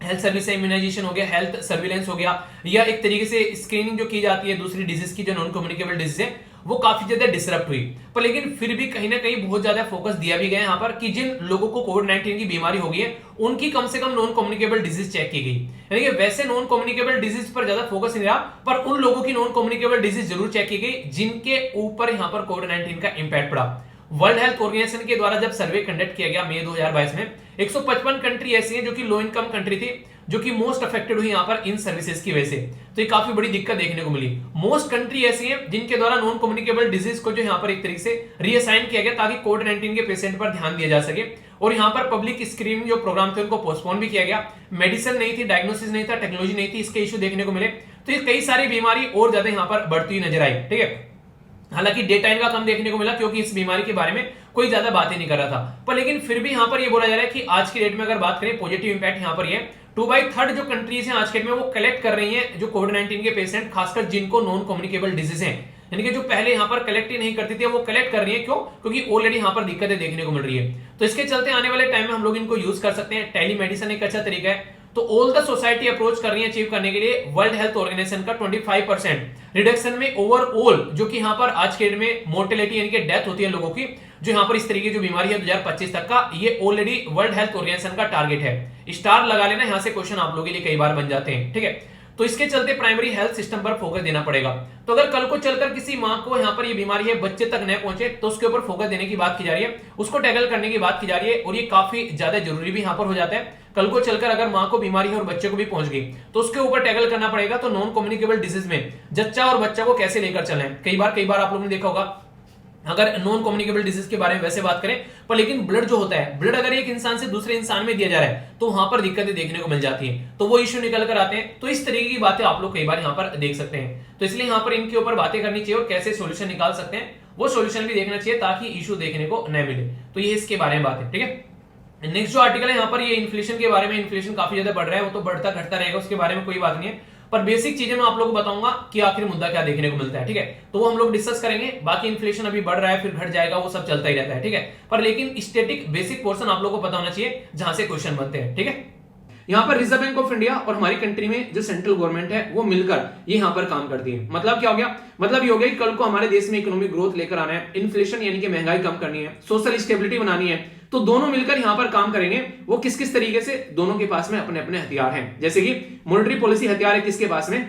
हेल्थ सर्विस इम्यूनाइजेशन हो गया, हेल्थ सर्विलेंस हो गया, या एक तरीके से स्क्रीनिंग जो की जाती है दूसरी डिजीज की जो नॉन कम्युनिकेबल डिजीज है, वो काफी ज्यादा डिसरप्ट हुई। पर लेकिन फिर भी कहीं ना कहीं बहुत ज्यादा फोकस दिया भी गया यहाँ पर कि जिन लोगों को कोविड-19 की बीमारी हो गई है उनकी कम से कम नॉन कम्युनिकेबल डिजीज चेक की गई। यानी कि वैसे नॉन कम्युनिकेबल डिजीज पर ज्यादा फोकस नहीं रहा, पर उन लोगों की नॉन कम्युनिकेबल डिजीज जरूर चेक की गई जिनके ऊपर यहाँ पर कोविड-19 का इंपैक्ट पड़ा। वर्ल्ड हेल्थ ऑर्गेनाइजेशन के द्वारा जब सर्वे कंडक्ट किया गया मई 2022 में, 155 कंट्री ऐसी हैं जो कि लो इनकम कंट्री थी, जो कि मोस्ट अफेक्टेड हुई यहाँ पर इन सर्विसेज की वजह से। तो ये काफी बड़ी दिक्कत देखने को मिली। मोस्ट कंट्री ऐसी हैं जिनके द्वारा नॉन कम्युनिकेबल डिजीज को जो यहाँ पर एक तरीके से रीअसाइन किया गया ताकि कोविड-19 के पेशेंट पर ध्यान दिया जा सके। और यहाँ पर पब्लिक स्क्रीनिंग जो प्रोग्राम थे उनको पोस्टपोन भी किया गया। मेडिसिन नहीं थी, डायग्नोसिस नहीं था, टेक्नोलॉजी नहीं थी, इसके इशू देखने को मिले। तो ये कई सारी बीमारी और ज्यादा यहाँ पर बढ़ती हुई नजर आई। ठीक है, हालांकि डे टाइम का कम देखने को मिला क्योंकि इस बीमारी के बारे में कोई ज्यादा बात ही नहीं कर रहा था। पर लेकिन फिर भी यहाँ पर ये बोला जा रहा है कि आज की डेट में अगर बात करें पॉजिटिव इंपैक्ट यहाँ पर ये 2/3 जो कंट्रीज हैं आज के डेट में वो कलेक्ट कर रही हैं जो कोविड-19 के पेशेंट, खासकर जिनको नॉन कम्युनिकेबल डिजीज हैं, यानी कि जो पहले यहाँ पर कलेक्ट ही नहीं करती थी वो कलेक्ट कर रही है। क्यों? क्योंकि ऑलरेडी यहाँ पर दिक्कतें देखने को मिल रही है। तो इसके चलते आने वाले टाइम में हम लोग इनको यूज कर सकते हैं। टेलीमेडिसिन एक अच्छा तरीका है। तो ऑल द सोसाइटी अप्रोच कर रही है अचीव करने के लिए वर्ल्ड हेल्थ ऑर्गेनाइजेशन का 25% रिडक्शन में ओवरऑल, जो कि यहाँ पर आज के डेट में मोर्टेलिटी यानी कि डेथ होती है लोगों की, जो यहाँ पर इस तरीके की जो बीमारी है 2025 तक का, ये ऑलरेडी वर्ल्ड हेल्थ ऑर्गेनाइजेशन का टारगेट है। स्टार लगा लेना, यहाँ से क्वेश्चन आप लोगों के लिए कई बार बन जाते हैं। ठीक है, तो इसके चलते प्राइमरी हेल्थ सिस्टम पर फोकस देना पड़ेगा। तो अगर कल को चलकर किसी माँ को यहाँ पर ये बीमारी है, बच्चे तक न पहुंचे, तो उसके ऊपर फोकस देने की बात की जा रही है, उसको टैकल करने की बात की जा रही है। और ये काफी ज्यादा जरूरी भी यहाँ पर हो जाता है कल को चलकर अगर मां को बीमारी है और बच्चे को भी पहुंच गई तो उसके ऊपर टैकल करना पड़ेगा। तो नॉन कम्युनिकेबल डिजीज में जच्चा और बच्चा को कैसे लेकर चलें। कई बार आप लोगों ने देखा होगा, अगर नॉन कम्युनिकेबल डिजीज के बारे में वैसे बात करें, पर लेकिन ब्लड जो होता है, ब्लड अगर एक इंसान से दूसरे इंसान में दिया जा रहा है तो वहां पर दिक्कतें देखने को मिल जाती हैं, तो वो इश्यू निकल कर आते हैं। तो इस तरीके की बातें आप लोग कई बार यहाँ पर देख सकते हैं। तो इसलिए यहाँ पर इनके ऊपर बातें करनी चाहिए और कैसे सोल्यूशन निकाल सकते हैं वो सोल्यूशन भी देखना चाहिए ताकि इशू देखने को न मिले। तो ये इसके बारे में बात है, ठीक है। नेक्स्ट जो आर्टिकल है यहाँ पर ये इन्फ्लेशन के बारे में, इन्फ्लेशन काफी ज्यादा बढ़ रहा है, वो तो बढ़ता घटता रहेगा, उसके बारे में कोई बात नहीं है, पर बेसिक चीजें मैं आप लोगों को बताऊंगा कि आखिर मुद्दा क्या देखने को मिलता है, ठीक है। तो वो हम लोग डिस्कस करेंगे। बाकी इन्फ्लेशन अभी बढ़ रहा है फिर घट जाएगा, वो सब चलता ही रहता है, ठीक है। पर लेकिन स्टैटिक बेसिक पोर्शन आप लोगों को पता होना चाहिए जहां से क्वेश्चन बनते हैं, ठीक है। यहाँ पर रिजर्व बैंक ऑफ इंडिया और हमारी कंट्री में जो सेंट्रल गवर्नमेंट है वो मिलकर ये यहाँ पर काम करती है। मतलब क्या हो गया, मतलब ये हो गया कि कल को हमारे देश में इकोनॉमिक ग्रोथ लेकर आना है, इन्फ्लेशन यानी कि महंगाई कम करनी है, सोशल स्टेबिलिटी बनानी है, तो दोनों मिलकर यहाँ पर काम करेंगे। वो किस किस तरीके से, दोनों के पास में अपने अपने हथियार हैं। जैसे कि मॉनेटरी पॉलिसी हथियार है किसके पास में,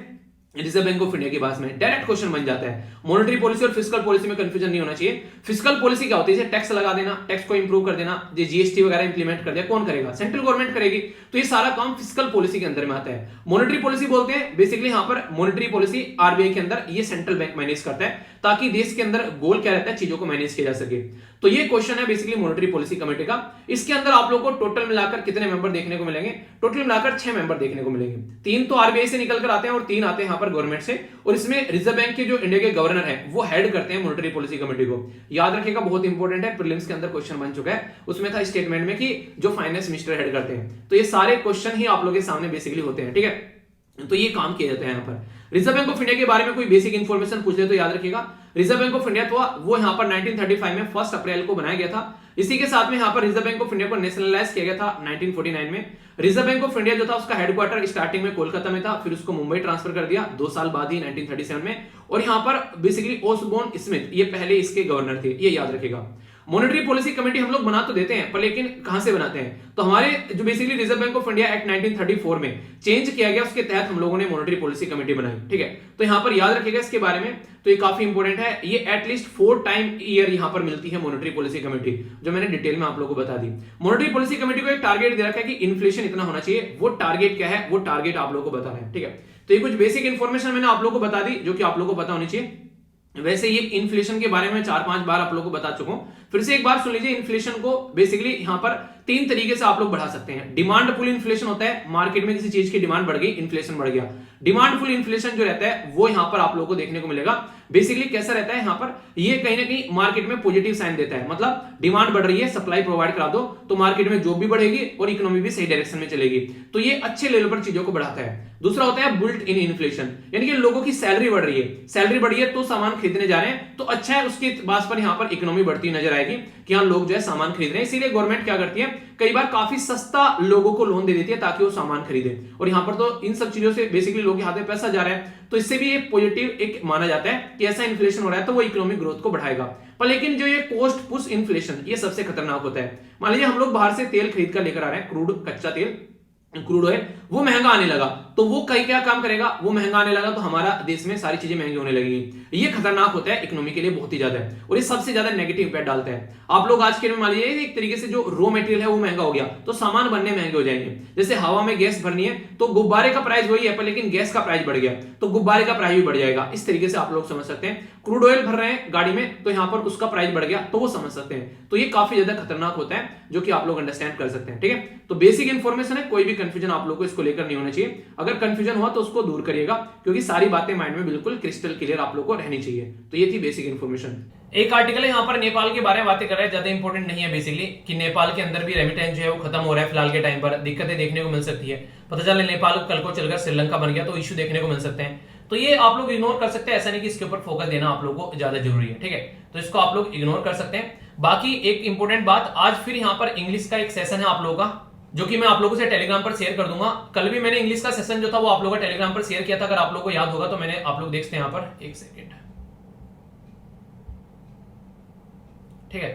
रिजर्व बैंक ऑफ इंडिया के पास में। डायरेक्ट क्वेश्चन बन जाता है, मॉनेटरी पॉलिसी और फिस्कल पॉलिसी में कंफ्यूजन नहीं होना चाहिए। फिस्कल पॉलिसी क्या होती है, टैक्स लगा देना, टैक्स को इंप्रूव कर देना, जीएसटी वगैरह इंप्लीमेंट कर दिया, कौन करेगा, सेंट्रल गवर्नमेंट करेगी। तो ये सारा काम फिस्कल पॉलिसी के अंदर में आता है। मॉनेटरी पॉलिसी बोलते हैं बेसिकली यहाँ पर मॉनेटरी पॉलिसी आरबीआई के अंदर ये सेंट्रल बैंक मैनेज करता है, ताकि देश के अंदर गोल क्या रहता है, चीजों को मैनेज किया जा सके। तो ये क्वेश्चन है बेसिकली मॉनेटरी पॉलिसी कमेटी का। इसके अंदर आप लोगों को टोटल मिलाकर कितने मेंबर देखने को मिलेंगे, टोटल मिलाकर 6 मेंबर देखने को मिलेंगे। 3 तो आरबीआई से निकल कर आते हैं और 3 आते हैं यहाँ पर गवर्नमेंट से, और इसमें रिजर्व बैंक के जो इंडिया के गवर्नर है वो हेड करते हैं मॉनेटरी पॉलिसी कमेटी को। याद रखिएगा, बहुत इंपॉर्टेंट है, प्रीलिम्स के अंदर क्वेश्चन बन चुका है, उसमें था स्टेटमेंट में कि जो फाइनेंस मिनिस्टर हेड करते हैं। तो ये सारे क्वेश्चन ही आप लोगों के सामने बेसिकली होते हैं, ठीक है। तो ये काम किया जाता है यहाँ पर। रिजर्व बैंक ऑफ इंडिया के बारे में कोई बेसिक इंफॉर्मेशन पूछ ले तो याद रखिएगा, रिजर्व बैंक ऑफ इंडिया तो वो यहाँ पर 1935 में 1 अप्रैल को बनाया गया था। इसी के साथ में यहाँ पर रिजर्व बैंक ऑफ इंडिया को नेशनलाइज किया गया था 1949 में। रिजर्व बैंक ऑफ इंडिया जो था उसका हेडक्वार्टर स्टार्टिंग में कोलकाता में था, फिर उसको मुंबई ट्रांसफर कर दिया 2 साल बाद ही 1937 में। और यहाँ पर बेसिकली ओसबोर्न स्मिथ ये पहले इसके गवर्नर थे, ये याद रखिएगा। मॉनेटरी पॉलिसी कमेटी हम लोग बना तो देते हैं, पर लेकिन कहां से बनाते हैं, तो हमारे जो basically reserve bank of India act 1934 में चेंज किया गया, उसके तहत हम लोगों ने मॉनेटरी पॉलिसी कमेटी बनाई, ठीक है। तो यहां पर याद रखिएगा इसके बारे में, तो ये काफी इंपॉर्टेंट है। ये एटलीस्ट 4 टाइम ईयर यहां पर मिलती है मॉनेटरी पॉलिसी कमेटी, जो मैंने डिटेल में आप लोगों को बता दी। मॉनेटरी पॉलिसी कमेटी को एक टारगेट दे रखा है कि इन्फ्लेशन इतना होना चाहिए, वो टारगेट क्या है, वो टारगेट आप लोगों को बताना है, ठीक है। तो ये कुछ बेसिक इंफॉर्मेशन मैंने आप लोगों को बता दी जो कि आप लोगों को पता होनी चाहिए। वैसे ये इन्फ्लेशन के बारे में 4-5 बार आप लोगों को बता चुका हूं, फिर से एक बार सुन लीजिए। इन्फ्लेशन को बेसिकली यहां पर 3 तरीके से आप लोग बढ़ा सकते हैं। डिमांड पुल इन्फ्लेशन होता है, मार्केट में किसी चीज की डिमांड बढ़ गई, इन्फ्लेशन बढ़ गया। डिमांड पुल इन्फ्लेशन जो रहता है वो यहां पर आप लोगों को देखने को मिलेगा। बेसिकली कैसा रहता है, यहां पर ये कहीं ना कहीं मार्केट में पॉजिटिव साइन देता है, मतलब डिमांड बढ़ रही है, सप्लाई प्रोवाइड करा दो तो मार्केट में जॉब भी बढ़ेगी और इकोनॉमी भी सही डायरेक्शन में चलेगी, तो ये अच्छे लेवल पर चीजों को बढ़ाता है। दूसरा होता है बुल्ट इन इन्फ्लेशन, यानी कि लोगों की सैलरी बढ़ रही है, सैलरी बढ़ी है तो सामान खरीदने जा रहे हैं, तो अच्छा है, उसके बाद पर यहां पर इकोनॉमी बढ़ती नजर आएगी कि हाँ लोग जो है सामान खरीद रहे हैं। इसीलिए गवर्नमेंट क्या करती है, कई बार काफी सस्ता लोगों को लोन दे देती है ताकि वो सामान खरीदे, और यहां पर तो इन सब चीजों से बेसिकली लोगों के हाथ में पैसा जा रहा है, तो इससे भी एक पॉजिटिव एक माना जाता है कि ऐसा इन्फ्लेशन हो रहा है तो वो इकोनॉमिक ग्रोथ को बढ़ाएगा। पर लेकिन जो ये कॉस्ट पुश इन्फ्लेशन, ये सबसे खतरनाक होता है। मान लीजिए हम लोग बाहर से तेल खरीद कर लेकर आ रहे हैं, क्रूड कच्चा तेल, क्रूड ऑयल, वो महंगा आने लगा, तो वो कहीं क्या काम करेगा, वो महंगा आने लगा तो हमारा देश में सारी चीजें महंगी होने लगेंगी। ये खतरनाक होता है इकोनॉमी के लिए बहुत ही ज्यादा है, और ये सबसे ज्यादा नेगेटिव इंपैक्ट डालता है। आप लोग आज के में मान लीजिए एक तरीके से जो रॉ मटेरियल है वो महंगा हो गया तो सामान बनने महंगे हो जाएंगे। जैसे हवा में गैस भरनी है तो गुब्बारे का प्राइस वही है, पर लेकिन गैस का प्राइस बढ़ गया तो गुब्बारे का प्राइस भी बढ़ जाएगा। इस तरीके से आप लोग समझ सकते हैं। क्रूड ऑयल भर रहे हैं गाड़ी में तो यहां पर उसका प्राइस बढ़ गया तो वो समझ सकते हैं। तो ये काफी ज्यादा खतरनाक होता है जो कि आप लोग अंडरस्टैंड कर सकते हैं, ठीक है। तो बेसिक इंफॉर्मेशन है, कोई भी कंफ्यूजन आप लोग को इसको लेकर नहीं होना चाहिए। अगर कंफ्यूजन हुआ तो उसको दूर करिएगा, क्योंकि सारी बातें माइंड में बिल्कुल क्रिस्टल क्लियर आप लोग को रहनी चाहिए। तो ये थी बेसिक इंफॉर्मेशन। एक आर्टिकल है यहाँ पर नेपाल के बारे में बातें कर रहा है, ज्यादा इंपॉर्टेंट नहीं है बेसिकली, कि नेपाल के अंदर भी रेमिटेंस जो है वो खत्म हो रहा है फिलहाल के टाइम पर, दिक्कतें देखने को मिल सकती है। पता चला नेपाल कल को चलकर श्रीलंका बन गया तो इश्यू देखने को मिल सकते हैं। तो ये आप लोग इग्नोर कर सकते हैं, ऐसा नहीं कि इसके ऊपर फोकस देना आप लोगों को ज्यादा जरूरी है, ठीक है। तो इसको आप लोग इग्नोर कर सकते हैं। बाकी एक इंपॉर्टेंट बात, आज फिर यहाँ पर इंग्लिश का एक सेशन है आप लोगों का, जो कि मैं आप लोगों से टेलीग्राम पर शेयर कर दूंगा। कल भी मैंने इंग्लिश का सेशन जो था वो आप लोगों का टेलीग्राम पर शेयर किया था, अगर आप लोगों को याद होगा तो मैंने, आप लोग देखते हैं यहाँ पर, एक सेकेंड, ठीक है।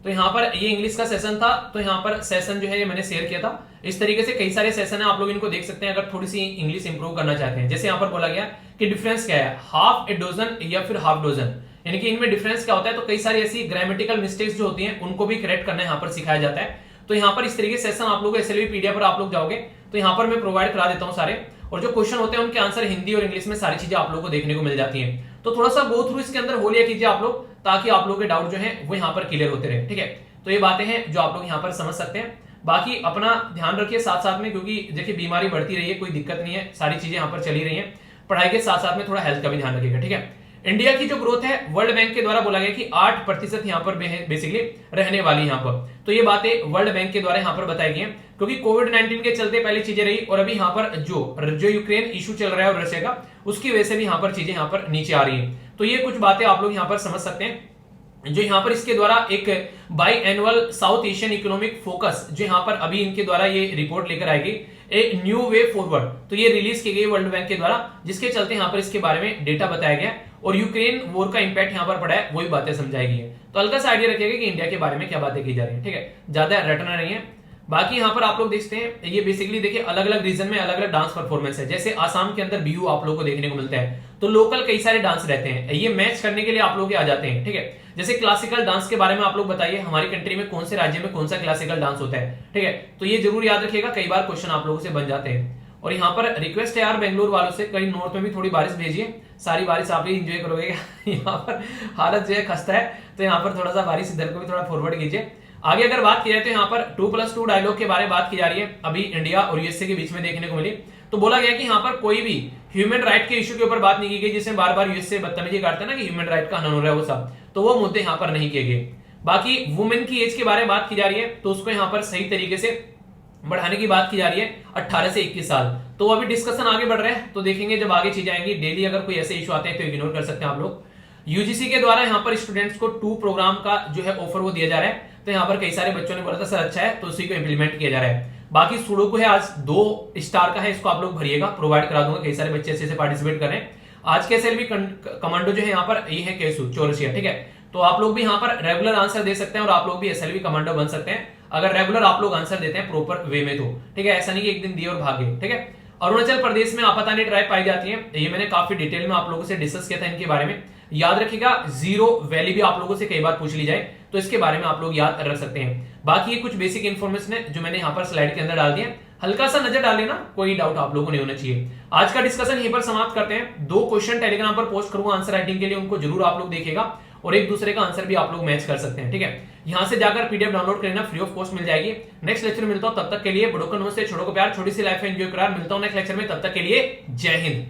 तो यहाँ पर ये इंग्लिश का सेशन था, तो यहाँ पर सेशन जो है ये मैंने शेयर किया था। इस तरीके से कई सारे सेशन है, आप लोग इनको देख सकते हैं अगर थोड़ी सी इंग्लिश इंप्रूव करना चाहते हैं। जैसे यहाँ पर बोला गया कि डिफरेंस क्या है, हाफ ए डोजन या फिर हाफ डोजन, यानी कि इनमें डिफरेंस क्या होता है। तो कई सारी ऐसी ग्रामेटिकल मिस्टेक्स जो होती हैं उनको भी करेक्ट करना यहाँ पर सिखाया जाता है। तो यहाँ पर इस तरीके से सेशन आप लोगों को एसएलवी पीडीएफ पर आप लोग जाओगे तो यहाँ पर मैं प्रोवाइड करा देता हूँ सारे, और जो क्वेश्चन होते हैं उनके आंसर हिंदी और इंग्लिश में सारी चीजें आप लोगों को देखने को मिल जाती हैं। तो थोड़ा सा गो थ्रू इसके अंदर हो लिया कीजिए आप लोग, ताकि आप लोगों के डाउट जो है वो यहाँ पर क्लियर होते रहे। ठीक है, तो ये बातें हैं जो आप लोग यहाँ पर समझ सकते हैं। बाकी अपना ध्यान रखिए साथ साथ में, क्योंकि देखिए बीमारी बढ़ती रही है, कोई दिक्कत नहीं है, सारी चीजें यहाँ पर चली रही है। पढ़ाई के साथ साथ में थोड़ा हेल्थ का भी ध्यान रखिएगा। ठीक है, इंडिया की जो ग्रोथ है वर्ल्ड बैंक के द्वारा बोला गया कि 8% यहाँ पर बेसिकली रहने वाली यहाँ पर। तो ये बातें वर्ल्ड बैंक के द्वारा यहाँ पर बताई गई हैं, क्योंकि कोविड-19 के चलते पहले चीजें रही, और अभी यहाँ पर जो यूक्रेन इशू चल रहा है और रशिया का, उसकी वजह से भी यहाँ पर चीजें यहाँ पर नीचे आ रही है। तो ये कुछ बातें आप लोग यहाँ पर समझ सकते हैं, जो यहाँ पर इसके द्वारा एक by annual south Asian economic focus, जो यहाँ पर अभी इनके द्वारा ये रिपोर्ट लेकर आएगी, ए न्यू वे फॉरवर्ड, तो ये रिलीज की गई वर्ल्ड बैंक के द्वारा, जिसके चलते यहाँ पर इसके बारे में डेटा बताया गया और यूक्रेन वॉर का इंपैक्ट यहाँ पर पड़ा है, वही बातें समझाई गई है। तो हल्का सा आइडिया रखिएगा कि इंडिया के बारे में क्या बातें की जा रही है। ठीक है, ज्यादा रटना नहीं है। बाकी यहाँ पर आप लोग देखते हैं, ये बेसिकली देखिए अलग अलग रीजन में अलग अलग डांस परफॉर्मेंस है। जैसे आसाम के अंदर बिहू आप लोगों को देखने को मिलता है, तो लोकल कई सारे डांस रहते हैं, ये मैच करने के लिए आप लोग आ जाते हैं। ठीक है, जैसे क्लासिकल डांस के बारे में आप लोग बताइए, हमारी कंट्री में कौन से राज्य में कौन सा क्लासिकल डांस होता है। ठीक है, तो ये जरूर याद रखिएगा, कई बार क्वेश्चन आप लोगों से बन जाते हैं। और यहाँ पर रिक्वेस्ट है यार बेंगलुरु वालों से, कहीं नॉर्थ में भी थोड़ी बारिश भेजिए, सारी बारिश आप ही एंजॉय करोगे। यहाँ पर हालत जो है खस्ता है, तो यहाँ पर थोड़ा सा बारिश इधर को भी थोड़ा फॉरवर्ड कीजिए। आगे अगर बात की जाए तो यहाँ पर 2+2 डायलॉग के बारे में बात की जा रही है, अभी इंडिया और यूएसए के बीच में देखने को मिली। तो बोला गया कि यहाँ पर कोई भी ह्यूमन राइट के इशू के ऊपर बात नहीं की गई, जिसमें बार बार यूएसए बदतमीजी करते हैं ना कि ह्यूमन राइट का हनन हो रहा है वो सब, तो वो मुद्दे यहाँ पर नहीं किए गए। बाकी वुमेन की एज के बारे में बात की जा रही है, तो उसको यहाँ पर सही तरीके से बढ़ाने की बात की जा रही है 18 से 21 साल। तो अभी डिस्कशन आगे बढ़ रहे हैं, तो देखेंगे जब आगे चीजें आएंगी। डेली अगर कोई ऐसे इशू आते हैं तो इग्नोर कर सकते हैं आप लोग। यूजीसी के द्वारा यहाँ पर स्टूडेंट्स को 2 प्रोग्राम का जो है ऑफर वो दिया जा रहा है, तो यहाँ पर कई सारे बच्चों ने बोला था सर अच्छा है, तो उसी को इंप्लीमेंट किया जा रहा है। बाकी सुडोकू है, आज 2 स्टार का है, इसको आप लोग भरिएगा, प्रोवाइड करा दूंगा, कई सारे बच्चे अच्छे से पार्टिसिपेट कर रहे हैं। आज के एसएलवी कमांडो जो है यहाँ पर ये है केसु चौरसिया। ठीक है, तो आप लोग भी यहाँ पर रेगुलर आंसर दे सकते हैं और आप लोग भी एसएलवी कमांडो बन सकते हैं, अगर रेगुलर आप लोग आंसर देते हैं प्रॉपर वे में। तो ठीक है, ऐसा नहीं कि एक दिन दिए और भागे। ठीक है, अरुणाचल प्रदेश में आपातानी ट्राइब पाई जाती है, ये मैंने काफी डिटेल में आप लोगों से डिस्कस किया था इनके बारे में। याद रखिएगा, जीरो वैली भी आप लोगों से कई बार पूछ ली जाए, तो इसके बारे में आप लोग याद रख सकते हैं। बाकी ये कुछ बेसिक इन्फॉर्मेशन है जो मैंने यहाँ पर स्लाइड के अंदर डाल दिया, हल्का सा नजर डाल लेना, कोई डाउट आप लोगों को नहीं होना चाहिए। आज का डिस्कशन यहीं पर समाप्त करते हैं। 2 क्वेश्चन टेलीग्राम पर पोस्ट करूंगा आंसर राइटिंग के लिए, उनको जरूर आप लोग देखिएगा और एक दूसरे का आंसर भी आप लोग मैच कर सकते हैं। ठीक है, यहां से जाकर पीडीएफ डाउनलोड करना, फ्री ऑफ कॉस्ट मिल जाएगी। नेक्स्ट लेक्चर मिलता हूं, तब तक के लिए बड़ों को नमस्ते, छोटों को प्यार, छोटी सी लाइफ एंजॉय करार। मिलता हूं नेक्स्ट लेक्चर में, तब तक के लिए जय हिंद।